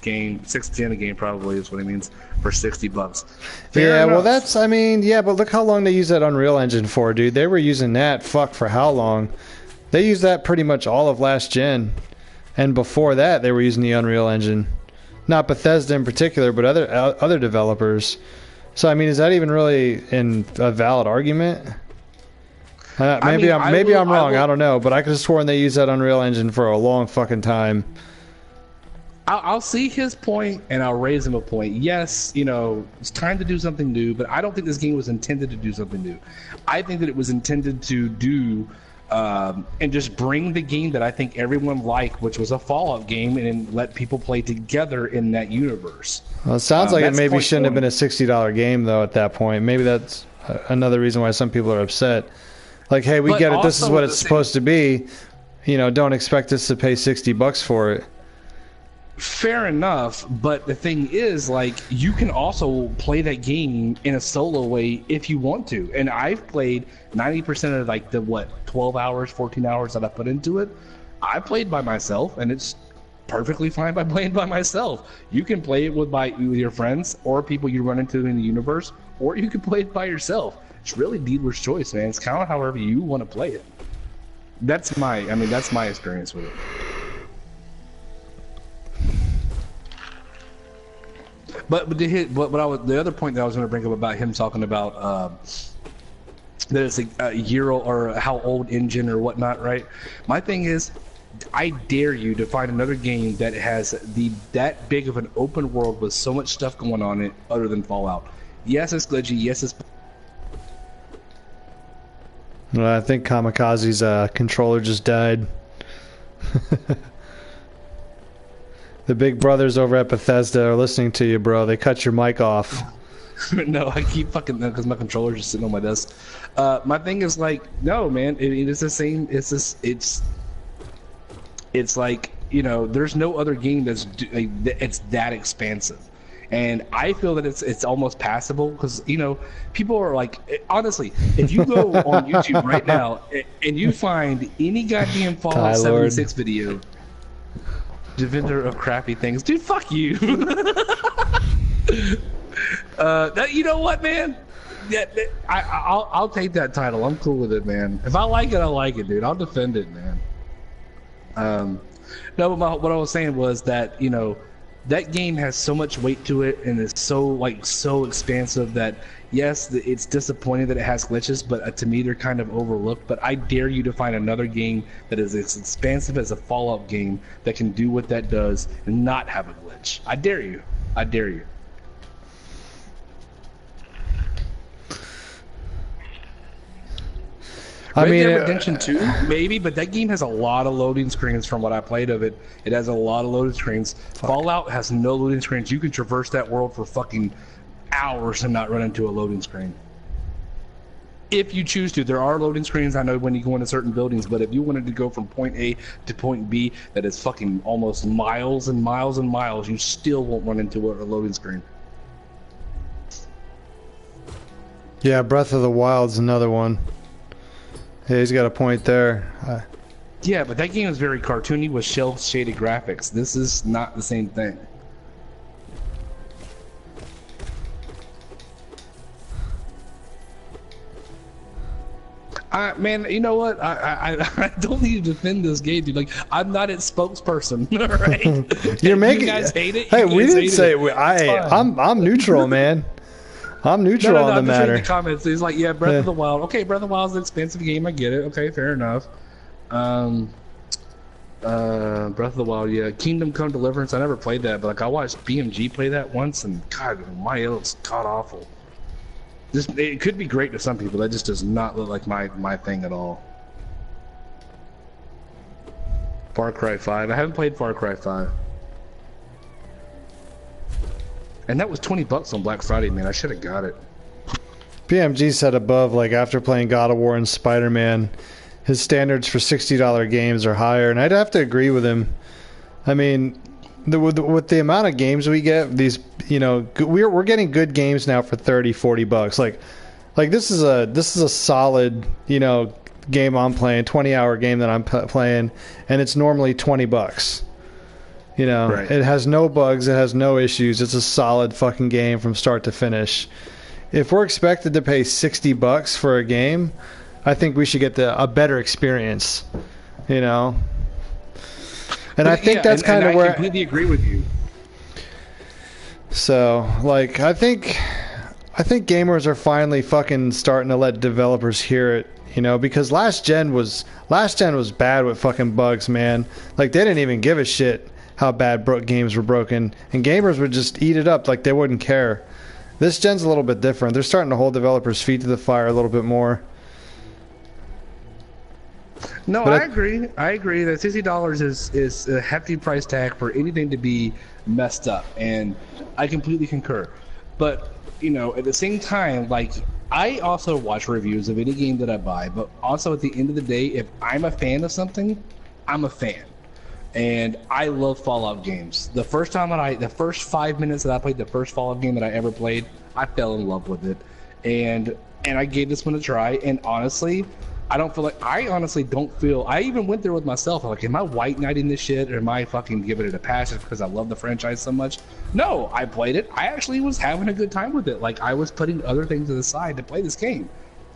S2: gen game, probably is what he means, for $60.
S1: Yeah, well that's, I mean, yeah, but look how long they used that Unreal Engine for, dude. They were using that, for how long? They used that pretty much all of last gen. And before that, they were using the Unreal Engine. Not Bethesda in particular, but other developers. So, I mean, is that even really a valid argument? Maybe I'm wrong. I don't know, but I could have sworn they used that Unreal Engine for a long fucking time.
S2: I'll see his point and I'll raise him a point. Yes, it's time to do something new, but I don't think this game was intended to do something new. I think that it was intended to do and just bring the game that I think everyone liked, which was a Fallout game, and let people play together in that universe. Well,
S1: it sounds like it maybe shouldn't have been a $60 game though at that point. Maybe that's another reason why some people are upset. Like, hey, we get it. This is what it's supposed to be. Don't expect us to pay $60 for it.
S2: Fair enough, but the thing is, like, you can also play that game in a solo way if you want to. And I've played 90% of like the 12 hours, 14 hours that I put into it. I played by myself, and it's perfectly fine by playing by myself. You can play it with your friends or people you run into in the universe, or you can play it by yourself. It's really dealer's choice, man. It's kind of however you want to play it. That's my experience with it. But the other point that I was going to bring up about him talking about that it's a year old or how old engine or whatnot, right? My thing is, I dare you to find another game that has that big of an open world with so much stuff going on it other than Fallout. Yes, it's glitchy. Yes, it's.
S1: Well, I think Kamikaze's controller just died. The big brothers over at Bethesda are listening to you, bro. They cut your mic off.
S2: No, I keep fucking because my controller's just sitting on my desk. My thing is like, no, man, it's the same. It's like, you know, there's no other game it's that expansive, and I feel that it's almost passable because, you know, people are like, honestly, if you go on YouTube right now and you find any goddamn Fallout 76 video, Defender of Crappy Things, dude, fuck you. You know what, man? I'll take that title. I'm cool with it, man. If I like it, I like it, dude. I'll defend it, man. No, but what I was saying was that, you know, that game has so much weight to it and is so expansive that, yes, it's disappointing that it has glitches, but to me they're kind of overlooked. But I dare you to find another game that is as expansive as a Fallout game that can do what that does and not have a glitch. I dare you. I dare you. Red Dead Redemption 2, maybe, but that game has a lot of loading screens from what I played of it. It has a lot of loading screens. Fallout has no loading screens. You can traverse that world for fucking hours and not run into a loading screen. If you choose to. There are loading screens, I know, when you go into certain buildings, but if you wanted to go from point A to point B that is fucking almost miles and miles and miles, you still won't run into a loading screen.
S1: Yeah, Breath of the Wild's another one. Yeah, he's got a point there.
S2: Yeah, but that game is very cartoony with shell-shaded graphics. This is not the same thing. Man, you know what? I don't need to defend this game, dude. Like, I'm not its spokesperson, right?
S1: You're making.
S2: You guys hate it.
S1: Hey, we didn't say it. I'm neutral, man. I'm neutral on the matter.
S2: In the comments, he's like, "Yeah, Breath of the Wild. Okay, Breath of the Wild is an expensive game. I get it. Okay, fair enough." Breath of the Wild, yeah. Kingdom Come Deliverance. I never played that, but like I watched BMG play that once, and God, my it's god awful. It could be great to some people. That just does not look like my thing at all. Far Cry 5. I haven't played Far Cry 5. And that was $20 on Black Friday, man. I should have got it.
S1: BMG said above, like, after playing God of War and Spider-Man, his standards for $60 games are higher, and I'd have to agree with him. I mean, with the amount of games we get, these, you know, we're getting good games now for $30-$40. Like this is a solid, you know, game I'm playing, 20-hour game that I'm playing, and it's normally $20. You know, right. It has no bugs, it has no issues. It's a solid fucking game from start to finish. If we're expected to pay $60 for a game, I think we should get a better experience. You know, and I think that's kind of where I
S2: completely agree with you.
S1: So, like, I think gamers are finally fucking starting to let developers hear it. You know, because last gen was bad with fucking bugs, man. Like, they didn't even give a shit how bad games were broken, and gamers would just eat it up like they wouldn't care. This gen's a little bit different. They're starting to hold developers' feet to the fire a little bit more.
S2: No, I agree. That $60 is a hefty price tag for anything to be messed up, and I completely concur. But, you know, at the same time, like, I also watch reviews of any game that I buy, but also at the end of the day, if I'm a fan of something, I'm a fan. And I love Fallout games. The first 5 minutes that I played the first Fallout game that I ever played, I fell in love with it. And I gave this one a try, and honestly, I even went there with myself. I'm like, am I white knighting this shit, or am I fucking giving it a pass just because I love the franchise so much? No, I played it. I actually was having a good time with it. Like, I was putting other things to the side to play this game.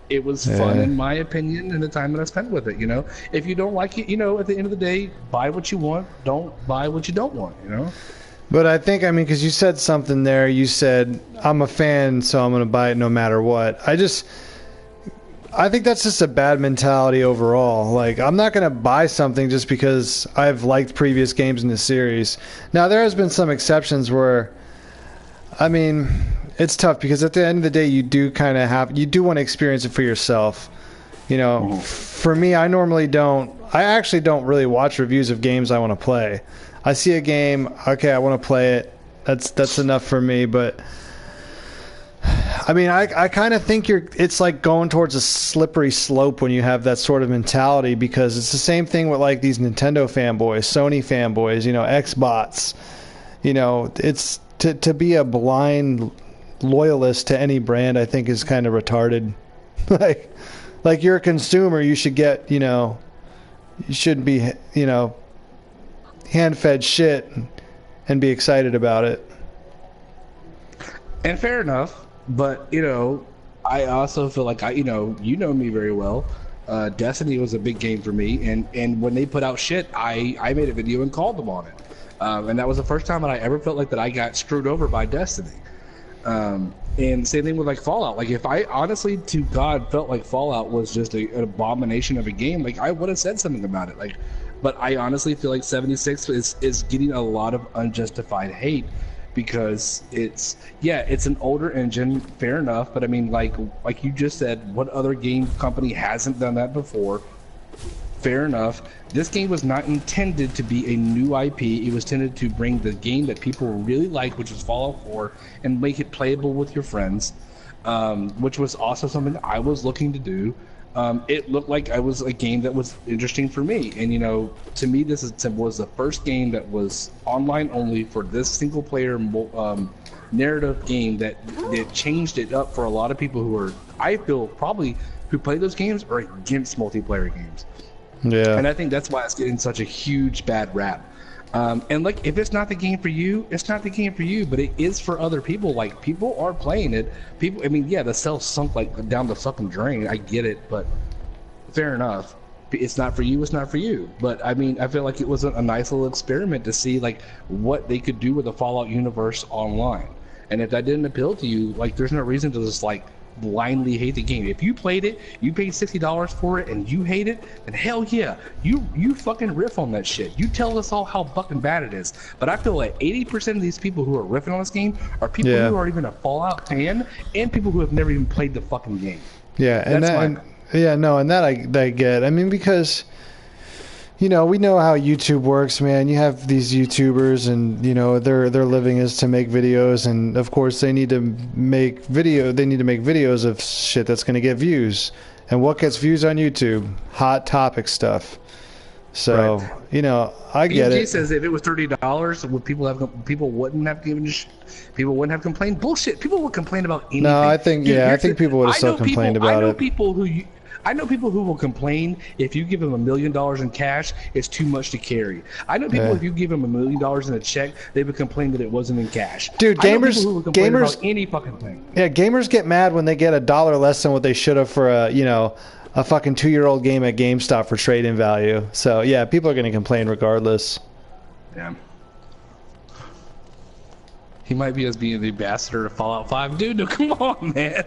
S2: It was fun, in my opinion, in the time that I spent with it, you know? If you don't like it, you know, at the end of the day, buy what you want. Don't buy what you don't want, you know?
S1: But I think, I mean, because you said something there. You said, I'm a fan, so I'm going to buy it no matter what. I think that's just a bad mentality overall. Like, I'm not going to buy something just because I've liked previous games in the series. Now, there has been some exceptions where, I mean, it's tough because at the end of the day, you do want to experience it for yourself. You know, for me, I actually don't really watch reviews of games I want to play. I see a game, okay, I want to play it. That's enough for me, but I mean, I kind of think it's like going towards a slippery slope when you have that sort of mentality, because it's the same thing with like these Nintendo fanboys, Sony fanboys, you know, Xbox. You know, it's to be a blind loyalist to any brand, I think is kind of retarded. like you're a consumer, you should get, you know, you shouldn't be, you know, hand-fed shit and be excited about it.
S2: And fair enough, but you know, I also feel like you know me very well. Destiny was a big game for me, and when they put out shit, I made a video and called them on it, and that was the first time that I ever felt like that I got screwed over by Destiny. And same thing with like Fallout. Like if I honestly to God felt like Fallout was just an abomination of a game, like I would have said something about it. Like, but I honestly feel like 76 is getting a lot of unjustified hate, because it's an older engine, fair enough, but I mean like you just said, what other game company hasn't done that before? Fair enough. This game was not intended to be a new IP. It was intended to bring the game that people really liked, which was Fallout 4, and make it playable with your friends, which was also something I was looking to do. It looked like I was a game that was interesting for me, and you know, to me, this was the first game that was online only for this single player narrative game that changed it up for a lot of people who are, I feel, probably who play those games are against multiplayer games.
S1: Yeah.
S2: And I think that's why it's getting such a huge bad rap. And like, if it's not the game for you, it's not the game for you, but it is for other people. Like, people are playing it. People, I mean, yeah, the sales sunk like down the fucking drain. I get it, but fair enough. It's not for you, it's not for you. But I mean, I feel like it was a nice little experiment to see like what they could do with the Fallout universe online. And if that didn't appeal to you, like, there's no reason to just like blindly hate the game. If you played it, you paid $60 for it, and you hate it, then hell yeah, you fucking riff on that shit. You tell us all how fucking bad it is. But I feel like 80% of these people who are riffing on this game are people who are even a Fallout fan, and people who have never even played the fucking game.
S1: Yeah, and that I get. I mean, because you know, we know how YouTube works, man. You have these YouTubers, and you know, their living is to make videos, and of course they need to make videos of shit that's going to get views. And what gets views on YouTube? Hot topic stuff. So, right. You know, I get it.
S2: Says if it was $30, would people wouldn't have people wouldn't have complained? Bullshit. People would complain about anything.
S1: No, I think I think people would have still complained about it.
S2: I know people who will complain if you give them $1 million in cash, it's too much to carry. I know people if you give them $1 million in a check, they would complain that it wasn't in cash.
S1: Dude, gamers
S2: about any fucking thing.
S1: Yeah, gamers get mad when they get $1 less than what they should have for a fucking 2-year-old game at GameStop for trade-in value. So yeah, people are going to complain regardless.
S2: Yeah. He might be as being the ambassador of Fallout 5, dude. No, come on, man.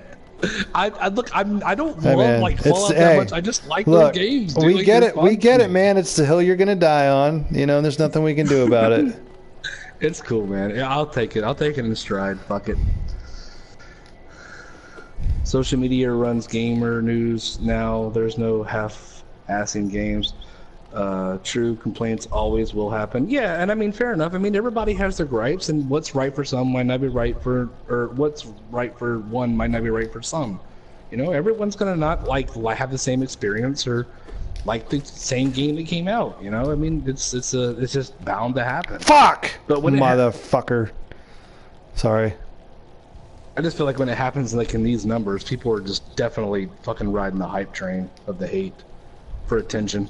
S2: I don't love like Fallout that much. I just like those games. Dude.
S1: We get it. We get it, man. It's the hill you're gonna die on. You know, there's nothing we can do about it.
S2: It's cool, man. Yeah, I'll take it. I'll take it in stride. Fuck it. Social media runs gamer news now. There's no half-assing games. True, complaints always will happen. Yeah, and I mean, fair enough. I mean, everybody has their gripes, and what's right for some might not be right for, or what's right for one might not be right for some. You know, everyone's gonna not like have the same experience or like the same game that came out. You know, I mean, it's just bound to happen.
S1: Fuck! But when motherfucker. Sorry.
S2: I just feel like when it happens, like in these numbers, people are just definitely fucking riding the hype train of the hate for attention.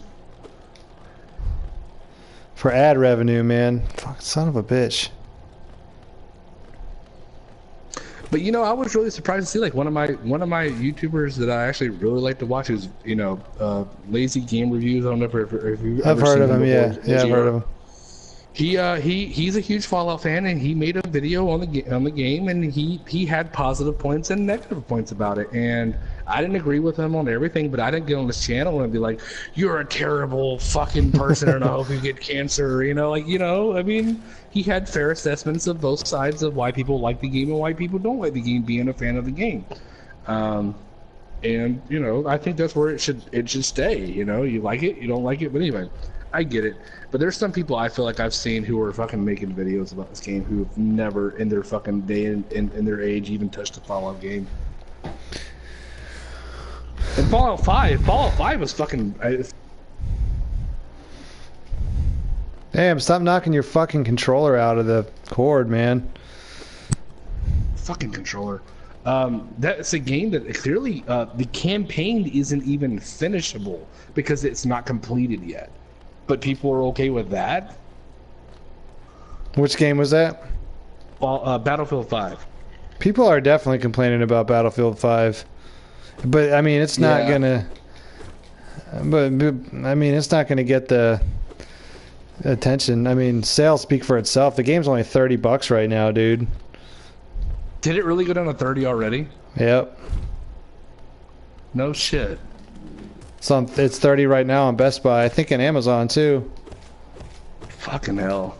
S1: For ad revenue, man. Fuck, son of a bitch.
S2: But you know, I was really surprised to see like one of my YouTubers that I actually really like to watch is Lazy Game Reviews. I don't know if you've
S1: I've heard of him. Yeah, I've heard of him.
S2: He's a huge Fallout fan, and he made a video on the game, and he had positive points and negative points about it, and I didn't agree with him on everything, but I didn't get on his channel and be like, "You're a terrible fucking person, and I hope you get cancer." I mean, he had fair assessments of both sides of why people like the game and why people don't like the game, being a fan of the game. And you know, I think that's where it should stay. You know, you like it, you don't like it, but anyway, I get it. But there's some people I feel like I've seen who are fucking making videos about this game who've never in their fucking day in their age even touched a Fallout game. And Fallout 5 was fucking.
S1: Damn! Stop knocking your fucking controller out of the cord, man.
S2: Fucking controller. That's a game that clearly the campaign isn't even finishable because it's not completed yet. But people are okay with that.
S1: Which game was that?
S2: Battlefield 5.
S1: People are definitely complaining about Battlefield 5. But I mean, it's not gonna. But I mean, it's not gonna get the attention. I mean, sales speak for itself. The game's only $30 right now, dude.
S2: Did it really go down to 30 already?
S1: Yep.
S2: No shit.
S1: It's 30 right now on Best Buy. I think in Amazon too.
S2: Fucking hell.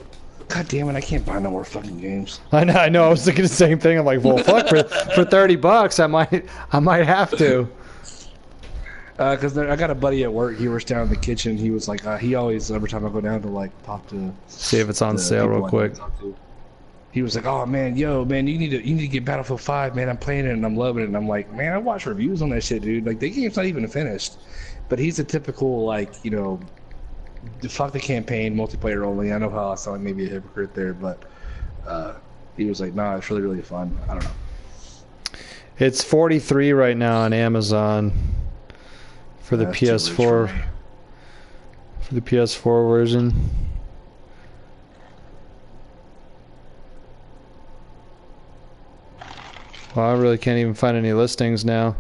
S2: God damn it! I can't buy no more fucking games.
S1: I know. I was thinking the same thing. I'm like, well, fuck, for $30, I might have to.
S2: Because I got a buddy at work. He works down in the kitchen. He was like, he always every time I go down to like talk to
S1: see if it's on sale real quick.
S2: He was like, "Oh man, yo man, you need to get Battlefield 5, man. I'm playing it and I'm loving it." And I'm like, "Man, I watch reviews on that shit, dude. Like the game's not even finished." But he's a typical like, you know, fuck the campaign, multiplayer only. I know how I sound like maybe a hypocrite there, but he was like, "Nah, it's really really fun." I don't know.
S1: It's 43 right now on Amazon for the PS4 for the PS4 version. Well, I really can't even find any listings now.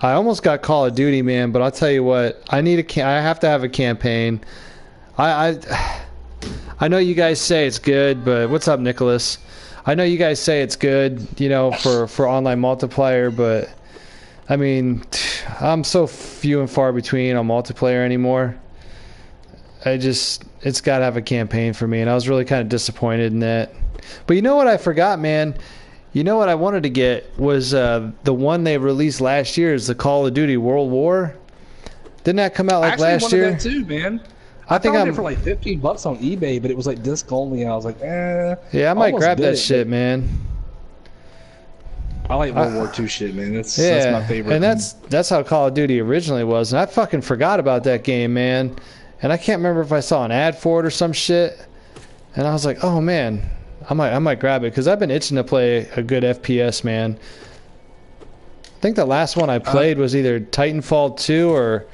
S1: I almost got Call of Duty, man, but I'll tell you what, I have to have a campaign. I know you guys say it's good, but what's up, Nicholas? I know you guys say it's good, you know, for online multiplayer, but I mean, I'm so few and far between on multiplayer anymore. It's got to have a campaign for me, and I was really kind of disappointed in that. But you know what I forgot, man? You know what I wanted to get was the one they released last year is the Call of Duty World War. Didn't that come out like last year?
S2: I actually wanted that too, man.
S1: I think
S2: found it for like $15 on eBay, but it was like disc only, and I was like, eh.
S1: Yeah, I might grab that shit, man.
S2: I like World War II shit, man. That's my favorite.
S1: And that's how Call of Duty originally was, and I fucking forgot about that game, man. And I can't remember if I saw an ad for it or some shit, and I was like, oh man. I might grab it because I've been itching to play a good FPS, man. I think the last one I played was either Titanfall 2 or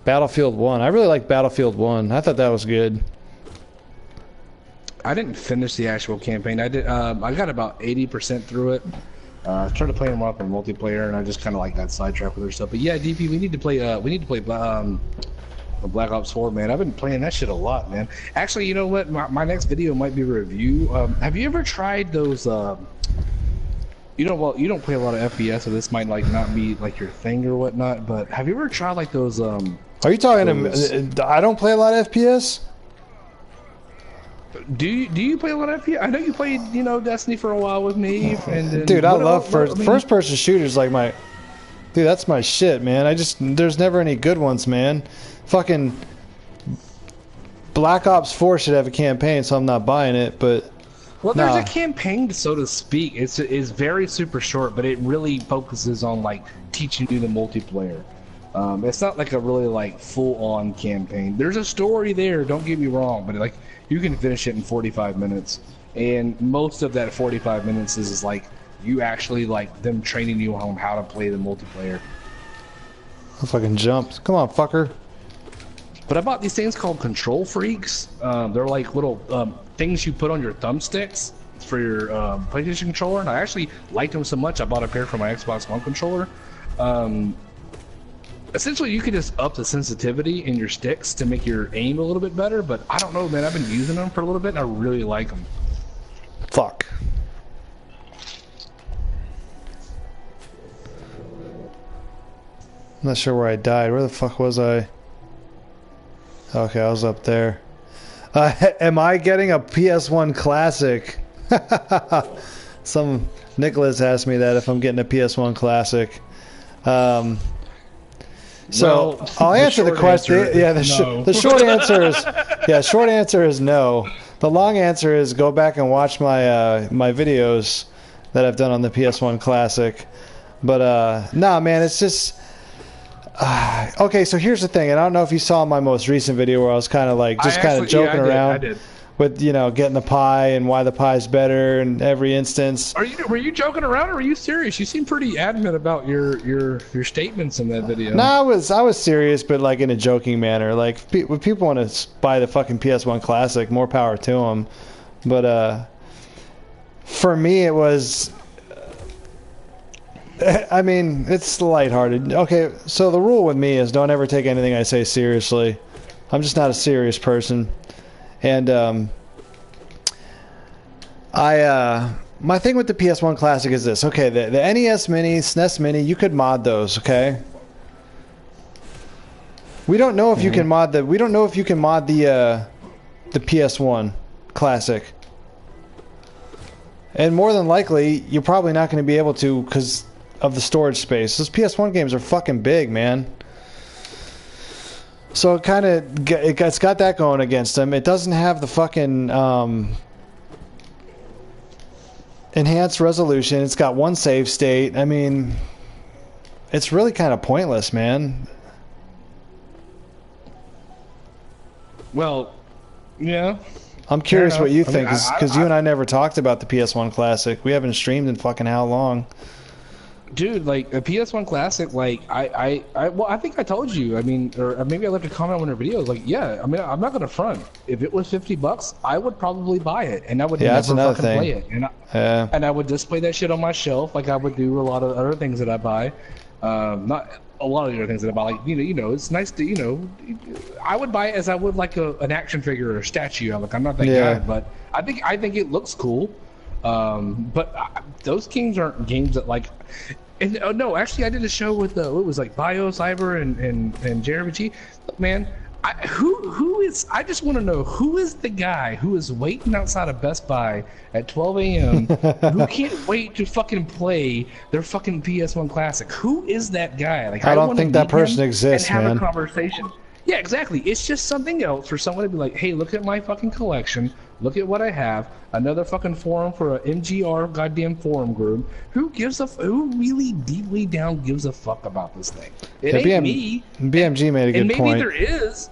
S1: Battlefield 1. I really like Battlefield 1. I thought that was good.
S2: I didn't finish the actual campaign. I did. I got about 80% through it. I started playing more on multiplayer, and I just kind of like got sidetracked with other stuff. But yeah, DP, we need to play. Black Ops 4, man. I've been playing that shit a lot, man. Actually, you know what? My next video might be a review. Have you ever tried those? You don't play a lot of FPS, so this might like not be like your thing or whatnot. But have you ever tried like those?
S1: Are you talking to? I don't play a lot of FPS.
S2: Do you play a lot of FPS? I know you played, you know, Destiny for a while with me. And then,
S1: dude, I love first person shooters. Like dude, that's my shit, man. There's never any good ones, man. Fucking Black Ops 4 should have a campaign, so I'm not buying it, but
S2: well, there's a campaign, so to speak. It's very super short, but it really focuses on like teaching you the multiplayer. It's not like a really like full-on campaign. There's a story there, don't get me wrong, but like you can finish it in 45 minutes, and most of that 45 minutes is like you actually like them training you on how to play the multiplayer.
S1: I fucking jumped. Come on, fucker.
S2: But I bought these things called Control Freaks. They're like little things you put on your thumbsticks for your PlayStation controller, and I actually liked them so much I bought a pair for my Xbox One controller. Essentially, you can just up the sensitivity in your sticks to make your aim a little bit better, but I don't know, man. I've been using them for a little bit, and I really like them.
S1: Fuck. I'm not sure where I died. Where the fuck was I? Okay, I was up there. Am I getting a PS1 Classic? Nicholas asked me that if I'm getting a PS1 Classic. So
S2: Well,
S1: I'll answer the question.
S2: answer
S1: Yeah,
S2: no.
S1: the short answer is short answer is no. The long answer is go back and watch my my videos that I've done on the PS1 Classic. But nah, man, it's just okay. So here's the thing, and I don't know if you saw my most recent video where I was kind of like just kind of joking around.
S2: I did.
S1: With getting the pie and why the pie's better in every instance.
S2: Were you joking around or were you serious? You seem pretty adamant about your statements in that video.
S1: No, I was serious, but like in a joking manner. Like when people want to buy the fucking PS1 Classic, more power to them. But for me, it was. I mean, it's lighthearted. Okay, so the rule with me is don't ever take anything I say seriously. I'm just not a serious person. And my thing with the PS1 Classic is this. Okay, the NES Mini, SNES Mini, you could mod those, okay? We don't know if you can mod the PS1 Classic. And more than likely, you're probably not going to be able to because of the storage space. Those PS1 games are fucking big, man. So it's got that going against them. It doesn't have the fucking enhanced resolution. It's got one save state. I mean, it's really kind of pointless, man.
S2: Well, yeah.
S1: I'm curious what you think, because you and I never talked about the PS1 Classic. We haven't streamed in fucking how long?
S2: Dude, like a PS1 Classic, like I think I told you. I mean, or maybe I left a comment on her videos. Like, yeah, I mean, I'm not gonna front. If it was $50, I would probably buy it, and I would never fucking play it. And I would display that shit on my shelf, like I would do a lot of other things that I buy. Not a lot of the other things that I buy. Like, it's nice to, I would buy it as I would like an action figure or a statue. I'm not that guy, but I think it looks cool. But those games aren't games that like. And no, actually, I did a show with what was like Bio Cyber and Jeremy G. Look, man, who is? I just want to know who is the guy who is waiting outside of Best Buy at 12 a.m. who can't wait to fucking play their fucking PS1 Classic. Who is that guy? Like,
S1: I don't think that person exists,
S2: and have
S1: man.
S2: a conversation. Yeah, exactly. It's just something else for someone to be like, hey, look at my fucking collection. Look at what I have. Another fucking forum for a MGR goddamn forum group. Who really deeply down gives a fuck about this thing? It ain't me.
S1: BMG made a good point.
S2: And maybe there is.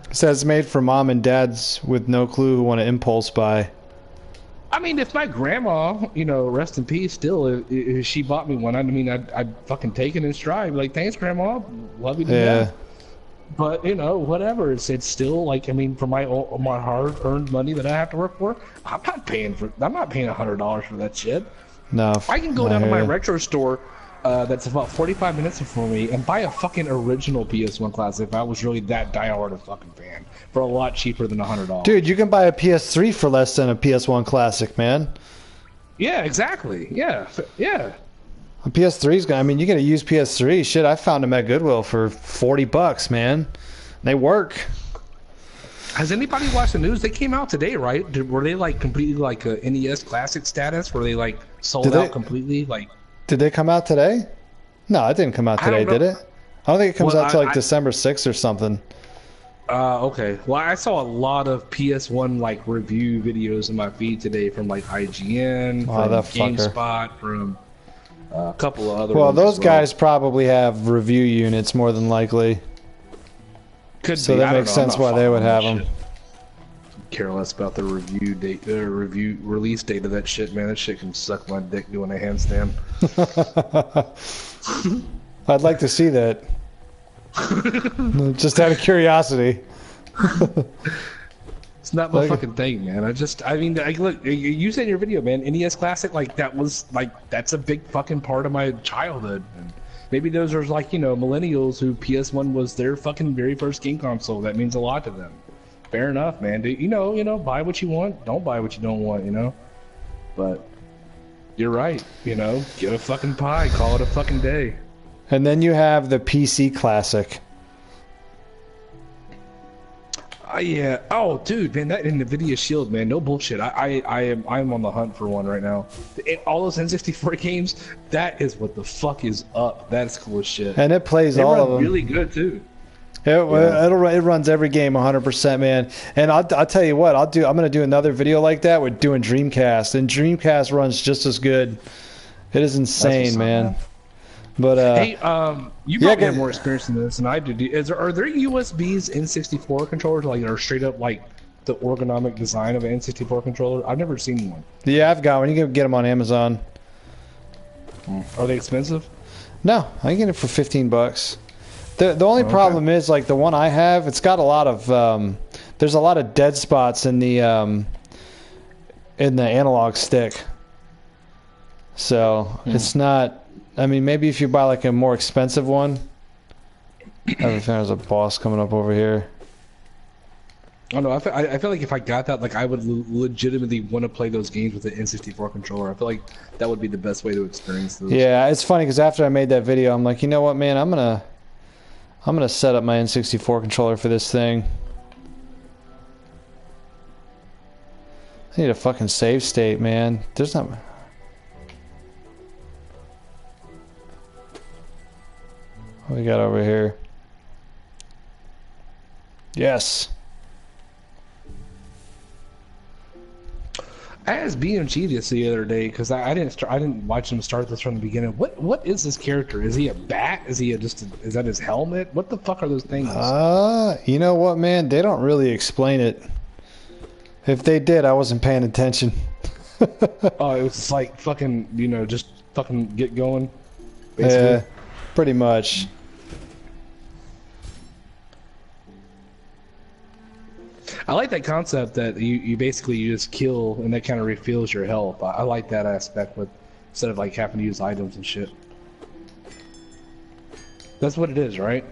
S1: It says made for mom and dads with no clue who want to impulse buy.
S2: I mean, if my grandma, rest in peace, still, if she bought me one, I'd fucking take it in stride. Be like, thanks, grandma. Love you to death. But whatever. It's still like, I mean, for my hard-earned money that I have to work for, I'm not paying $100 for that shit.
S1: No,
S2: I can go down to my retro store, that's about 45 minutes from me, and buy a fucking original PS1 Classic if I was really that diehard a fucking fan for a lot cheaper than $100.
S1: Dude, you can buy a PS3 for less than a PS1 Classic, man.
S2: Yeah, exactly. Yeah.
S1: A PS3's I mean, you get a used PS3. Shit, I found them at Goodwill for $40, man. They work.
S2: Has anybody watched the news? They came out today, right? Were they like completely like a NES Classic status? Were they like sold out completely? Like,
S1: did they come out today? No, it didn't come out today, did it? I don't think it comes out till like December 6th or something.
S2: Okay. Well, I saw a lot of PS1 like review videos in my feed today from like IGN, from GameSpot, from a couple of other.
S1: Well, those guys probably have review units more than likely. So that makes sense why they would have them.
S2: Care less about the review date, the review release date of that shit, man. That shit can suck my dick doing a handstand.
S1: I'd like to see that. Just out of curiosity.
S2: It's not my fucking thing, man. Look, you said in your video, man, NES Classic, like, that's a big fucking part of my childhood. And maybe those are like, millennials who PS1 was their fucking very first game console. That means a lot to them. Fair enough, man. Buy what you want. Don't buy what you don't want, But you're right, get a fucking pie. Call it a fucking day.
S1: And then you have the PC Classic.
S2: Yeah. Oh, dude, man, that NVIDIA Shield, man, no bullshit. I'm on the hunt for one right now. All those N64 games, that is what the fuck is up. That's cool as shit.
S1: And it plays
S2: They
S1: all
S2: run
S1: of them.
S2: really good too.
S1: It runs every game 100%, man. And I'll tell you what, I'm gonna do another video like that with doing Dreamcast, and Dreamcast runs just as good. It is insane, man. But
S2: hey, you probably have more experience in this than I do. Are there USBs N64 controllers like that are straight up like the ergonomic design of an N64 controller? I've never seen one.
S1: Yeah, I've got one. You can get them on Amazon.
S2: Are they expensive?
S1: No, I can get it for $15. The only problem is, like, the one I have, it's got a lot of there's a lot of dead spots in the analog stick. So it's not. I mean, maybe if you buy like a more expensive one. I have a feeling there's a boss coming up over here.
S2: I don't know. I feel like if I got that, like, I would legitimately want to play those games with the N64 controller. I feel like that would be the best way to experience those.
S1: Yeah, it's funny because after I made that video, I'm like, you know what, man, I'm gonna set up my N64 controller for this thing. I need a fucking save state, man. There's not. What we got over here? Yes.
S2: I asked BMG this the other day because I didn't watch him start this from the beginning. What is this character? Is he a bat? Is he is that his helmet? What the fuck are those things?
S1: You know what, man? They don't really explain it. If they did, I wasn't paying attention.
S2: Oh, it was like fucking, just fucking get going. Basically.
S1: Yeah, pretty much.
S2: I like that concept that you basically just kill and that kind of refills your health. I like that aspect, with instead of like having to use items and shit. That's what it is, right?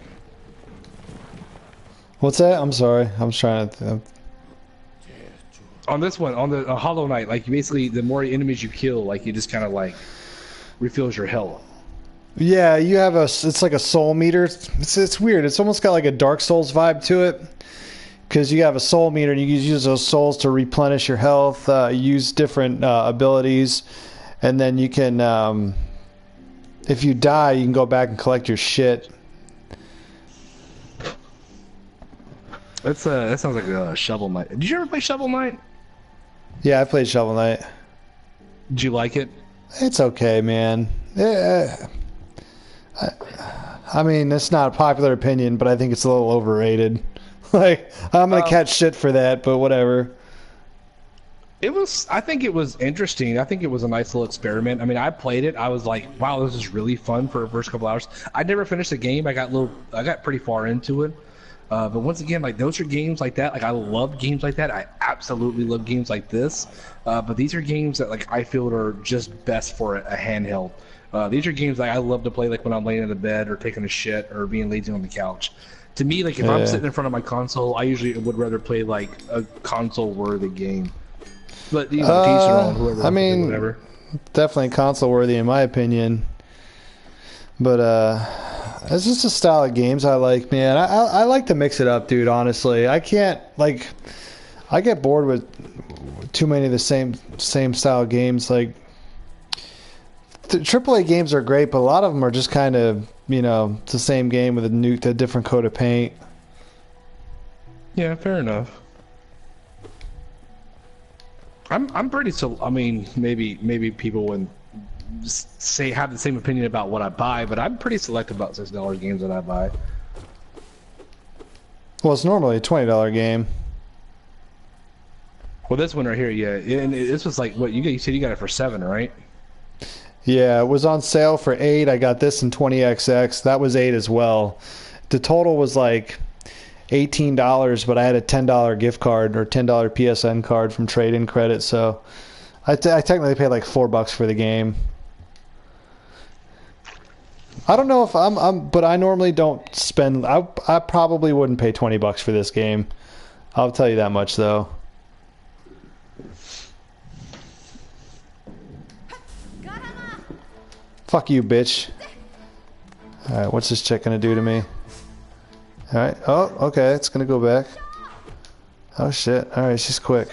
S1: What's that? I'm sorry. I'm trying to.
S2: On this one, on the Hollow Knight, like, you basically, the more enemies you kill, like, you just kind of like refills your health.
S1: Yeah, you have it's like a soul meter. It's weird. It's almost got like a Dark Souls vibe to it. Because you have a soul meter and you use those souls to replenish your health, use different abilities, and then you can, if you die, you can go back and collect your shit.
S2: That sounds like a Shovel Knight. Did you ever play Shovel Knight?
S1: Yeah, I played Shovel Knight.
S2: Did you like it?
S1: It's okay, man. I mean, it's not a popular opinion, but I think it's a little overrated. Like, I'm gonna catch shit for that, but whatever.
S2: I think it was interesting. I think it was a nice little experiment. I mean, I played it. I was like, wow, this is really fun for the first couple hours. I never finished the game. I got pretty far into it. But once again, like, those are games like that. Like, I love games like that. I absolutely love games like this. But these are games that, like, I feel are just best for a handheld. These are games that I love to play, like, when I'm laying in the bed or taking a shit or being lazy on the couch. To me, like, if I'm sitting in front of my console, I usually would rather play like a console-worthy game. But teach their own, whoever.
S1: I mean,
S2: whatever.
S1: Definitely console-worthy in my opinion. But it's just a style of games I like, man. I like to mix it up, dude. Honestly, I can't like. I get bored with too many of the same style games. Like, the AAA games are great, but a lot of them are just kind of, it's the same game with a different coat of paint.
S2: Yeah, fair enough. I'm pretty I mean, maybe people wouldn't have the same opinion about what I buy, but I'm pretty selective about $6 games that I buy.
S1: Well, it's normally a $20 game.
S2: Well, this one right here, yeah, and this was like, what, you said you got it for $7, right?
S1: Yeah, it was on sale for $8. I got this in 20XX. That was $8 as well. The total was like $18, but I had a $10 gift card or $10 PSN card from trade-in credit, so I technically paid like $4 for the game. I don't know if but I normally don't spend. I probably wouldn't pay $20 for this game. I'll tell you that much, though. Fuck you, bitch. Alright, what's this chick gonna do to me? Alright, oh, okay, it's gonna go back. Oh shit. Alright, she's quick.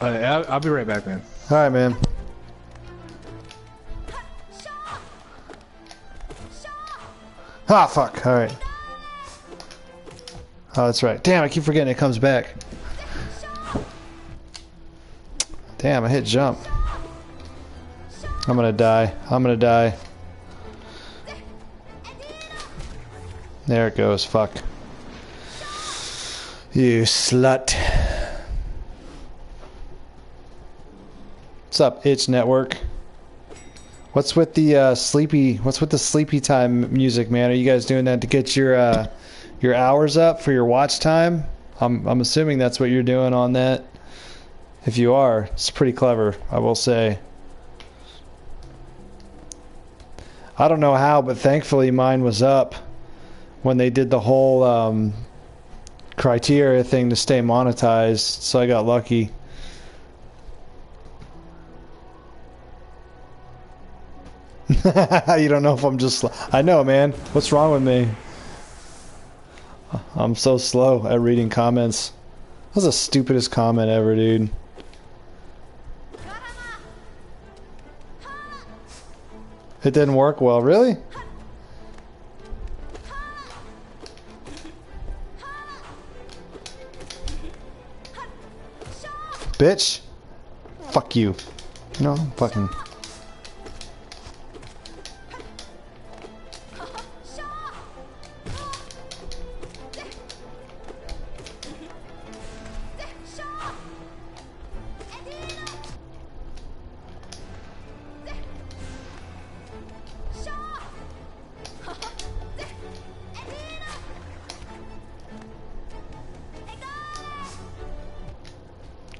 S2: I'll be right back, man.
S1: Alright, man. Ah, fuck. Alright. Oh, that's right. Damn, I keep forgetting it comes back. Damn, I hit jump. I'm gonna die. I'm gonna die. There it goes. Fuck. You slut. What's up, Itch Network? What's with the sleepy time music, man? Are you guys doing that to get your hours up for your watch time? I'm assuming that's what you're doing on that. If you are, it's pretty clever, I will say. I don't know how, but thankfully mine was up when they did the whole criteria thing to stay monetized, so I got lucky. You don't know if I'm just... I know, man. What's wrong with me? I'm so slow at reading comments. That was the stupidest comment ever, dude. It didn't work well, really? Bitch. Fuck you. No, fucking...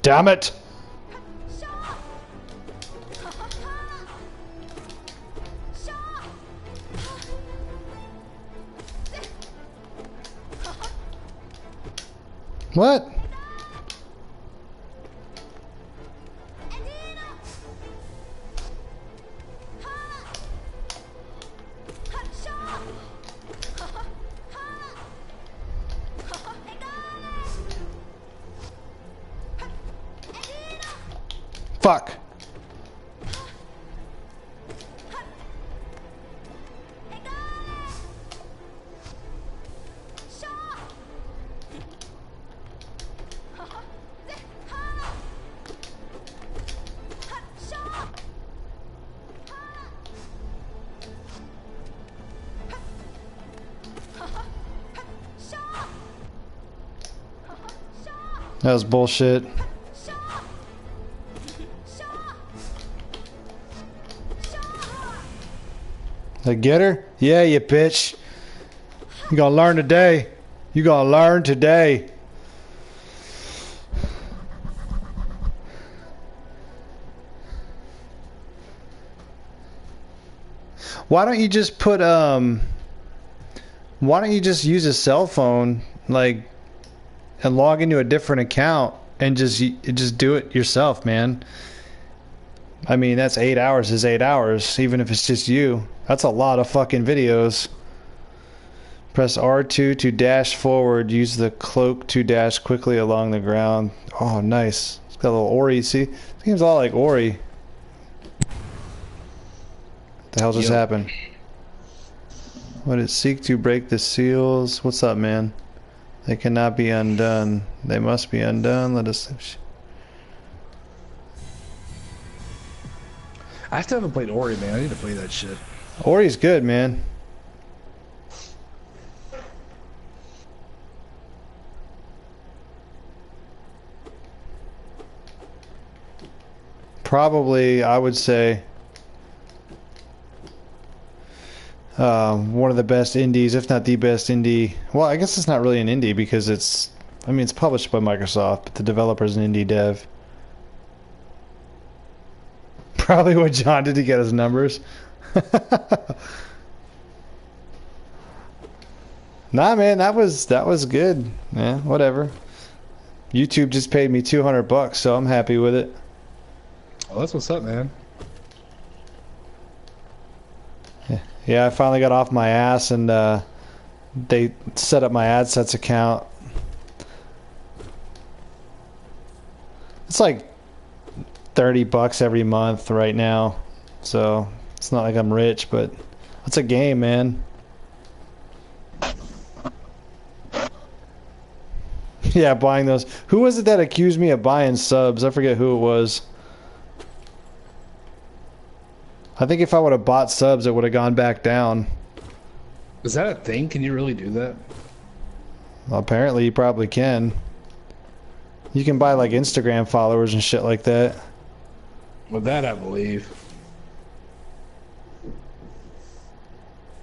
S1: Damn it! What? Fuck. That was bullshit. Did I get her? Yeah, you bitch. You gonna learn today. You gonna learn today. Why don't you just put why don't you just use a cell phone, like, and log into a different account and just do it yourself, man? I mean, that's 8 hours is 8 hours, even if it's just you. That's a lot of fucking videos. Press R2 to dash forward. Use the cloak to dash quickly along the ground. Oh, nice. It's got a little Ori. See? This game's a lot like Ori. What the hell just happened? What did it seek to break the seals? What's up, man? They cannot be undone. They must be undone. Let us...
S2: I still haven't played Ori, man. I need to play that shit.
S1: Ori's good, man. Probably, I would say, one of the best indies, if not the best indie. Well, I guess it's not really an indie because it's, I mean, it's published by Microsoft, but the developer's an indie dev. Probably what John did to get his numbers. Nah, man, that was good. Yeah, whatever. YouTube just paid me $200, so I'm happy with it.
S2: Oh, that's what's up, man.
S1: Yeah, I finally got off my ass and they set up my AdSense account. It's like $30 every month right now. So it's not like I'm rich, but it's a game, man. Yeah, buying those. Who was it that accused me of buying subs? I forget who it was. I think if I would have bought subs, it would have gone back down.
S2: Is that a thing? Can you really do that?
S1: Well, apparently you probably can. You can buy like Instagram followers and shit like that.
S2: Well, that I believe.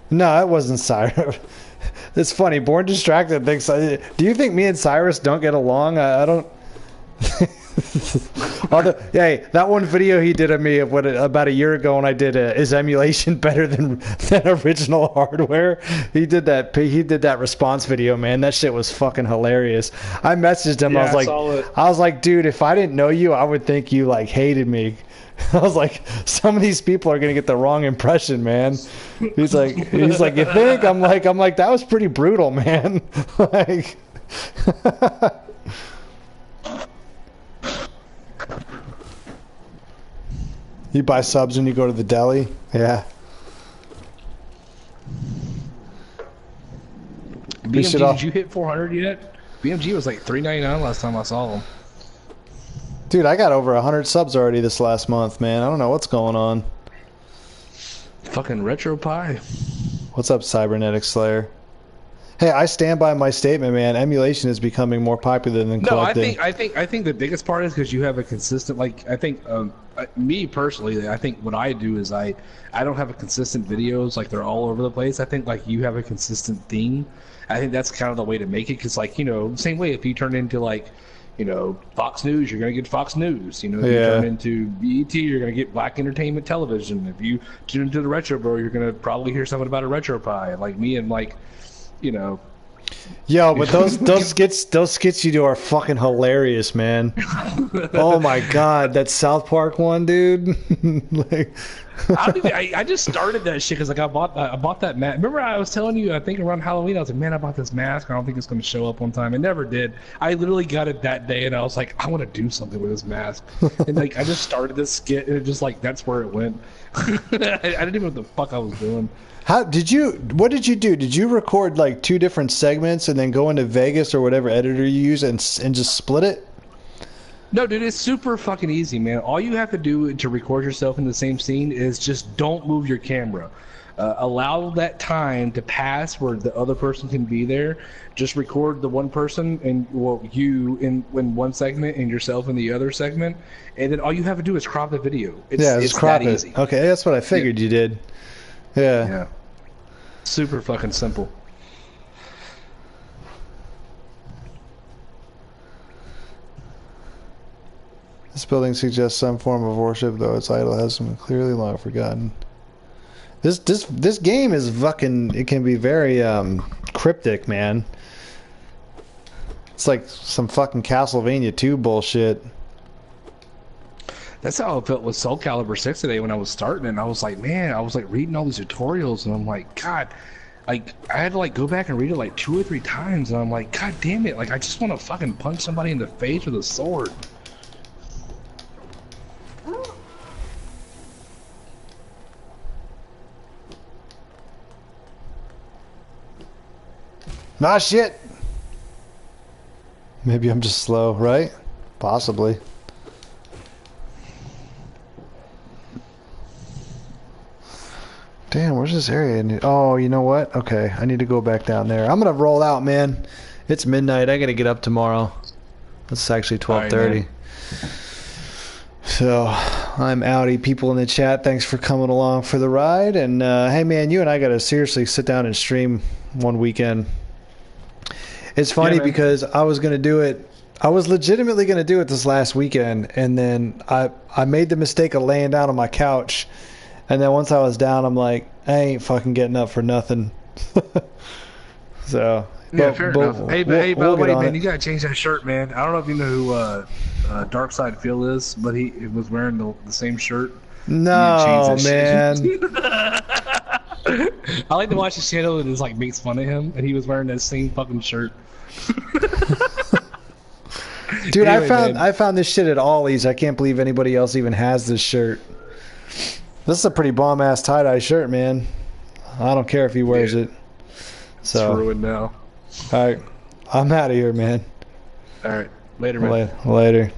S1: No, it wasn't Cyrus. It's funny. Born Distracted thinks. Do you think me and Cyrus don't get along? I don't. Hey, that one video he did of me of about a year ago when I did is emulation better than original hardware? He did that response video, man. That shit was fucking hilarious. I messaged him.
S2: Yeah,
S1: I was like, dude, if I didn't know you, I would think you like hated me. I was like, some of these people are gonna get the wrong impression, man. He's like, you think? I'm like, that was pretty brutal, man. Like. You buy subs when you go to the deli? Yeah.
S2: BMG, did you hit 400 yet? BMG was like $3.99 last time I saw them.
S1: Dude, I got over 100 subs already this last month, man. I don't know what's going on.
S2: Fucking RetroPie.
S1: What's up, Cybernetic Slayer? Hey, I stand by my statement, man. Emulation is becoming more popular than collecting.
S2: No, I think the biggest part is because you have a consistent, like, I think, me personally, I think what I do is I don't have a consistent videos, like, they're all over the place. I think, like, you have a consistent theme. I think that's kind of the way to make it, because, like, you know, same way if you turn into, like, you know, Fox News, you're going to get Fox News. You know, if you turn into BET, you're going to get Black Entertainment Television. If you tune into the RetroBro, you're going to probably hear something about a RetroPie. Like me and, like, you know.
S1: Yo, but those skits you do are fucking hilarious, man. Oh my god, that South Park one, dude. Like,
S2: I just started that shit because like I bought that mask. Remember I was telling you I think around Halloween I was like, man, I bought this mask. I don't think it's going to show up on time. It never did. I literally got it that day and I was like, I want to do something with this mask. And like I just started this skit and it just like that's where it went. I didn't even know what the fuck I was doing.
S1: What did you do? Did you record like 2 different segments and then go into Vegas or whatever editor you use and just split it?
S2: No, dude, it's super fucking easy, man. All you have to do to record yourself in the same scene is just don't move your camera. Allow that time to pass where the other person can be there. Just record the one person and you in one segment and yourself in the other segment, and then all you have to do is crop the video. It's
S1: crop
S2: that
S1: it.
S2: easy.
S1: Okay, that's what I figured you did. Yeah.
S2: Super fucking simple.
S1: This building suggests some form of worship, though its idol has been clearly long forgotten. This game is fucking. It can be very cryptic, man. It's like some fucking Castlevania 2 bullshit.
S2: That's how I felt with Soul Calibur 6 today when I was starting it. And I was like, man, I was like reading all these tutorials and I'm like, God, like I had to like go back and read it like 2 or 3 times and I'm like, God damn it, like I just want to fucking punch somebody in the face with a sword.
S1: Nah, shit. Maybe I'm just slow, right? Possibly. Damn, where's this area? Oh, you know what? Okay, I need to go back down there. I'm gonna roll out, man. It's midnight. I gotta get up tomorrow. It's actually 12:30. So I'm outie. People in the chat, thanks for coming along for the ride. And hey, man, you and I gotta seriously sit down and stream one weekend. It's funny because I was gonna do it. I was legitimately gonna do it this last weekend, and then I made the mistake of laying down on my couch. And then once I was down, I'm like, I ain't fucking getting up for nothing. So
S2: yeah, fair enough. Hey, by the way, man, you gotta change that shirt, man. I don't know if you know who Dark Side Phil is, but he was wearing the same shirt.
S1: No, man.
S2: I like to watch his channel and just like makes fun of him, and he was wearing that same fucking shirt.
S1: Dude,
S2: Anyway,
S1: I found this shit at Ollie's. I can't believe anybody else even has this shirt. This is a pretty bomb ass tie dye shirt, man. I don't care if he wears it. So
S2: it's ruined now.
S1: all right, I'm out of here, man.
S2: All right, later, man.
S1: Later.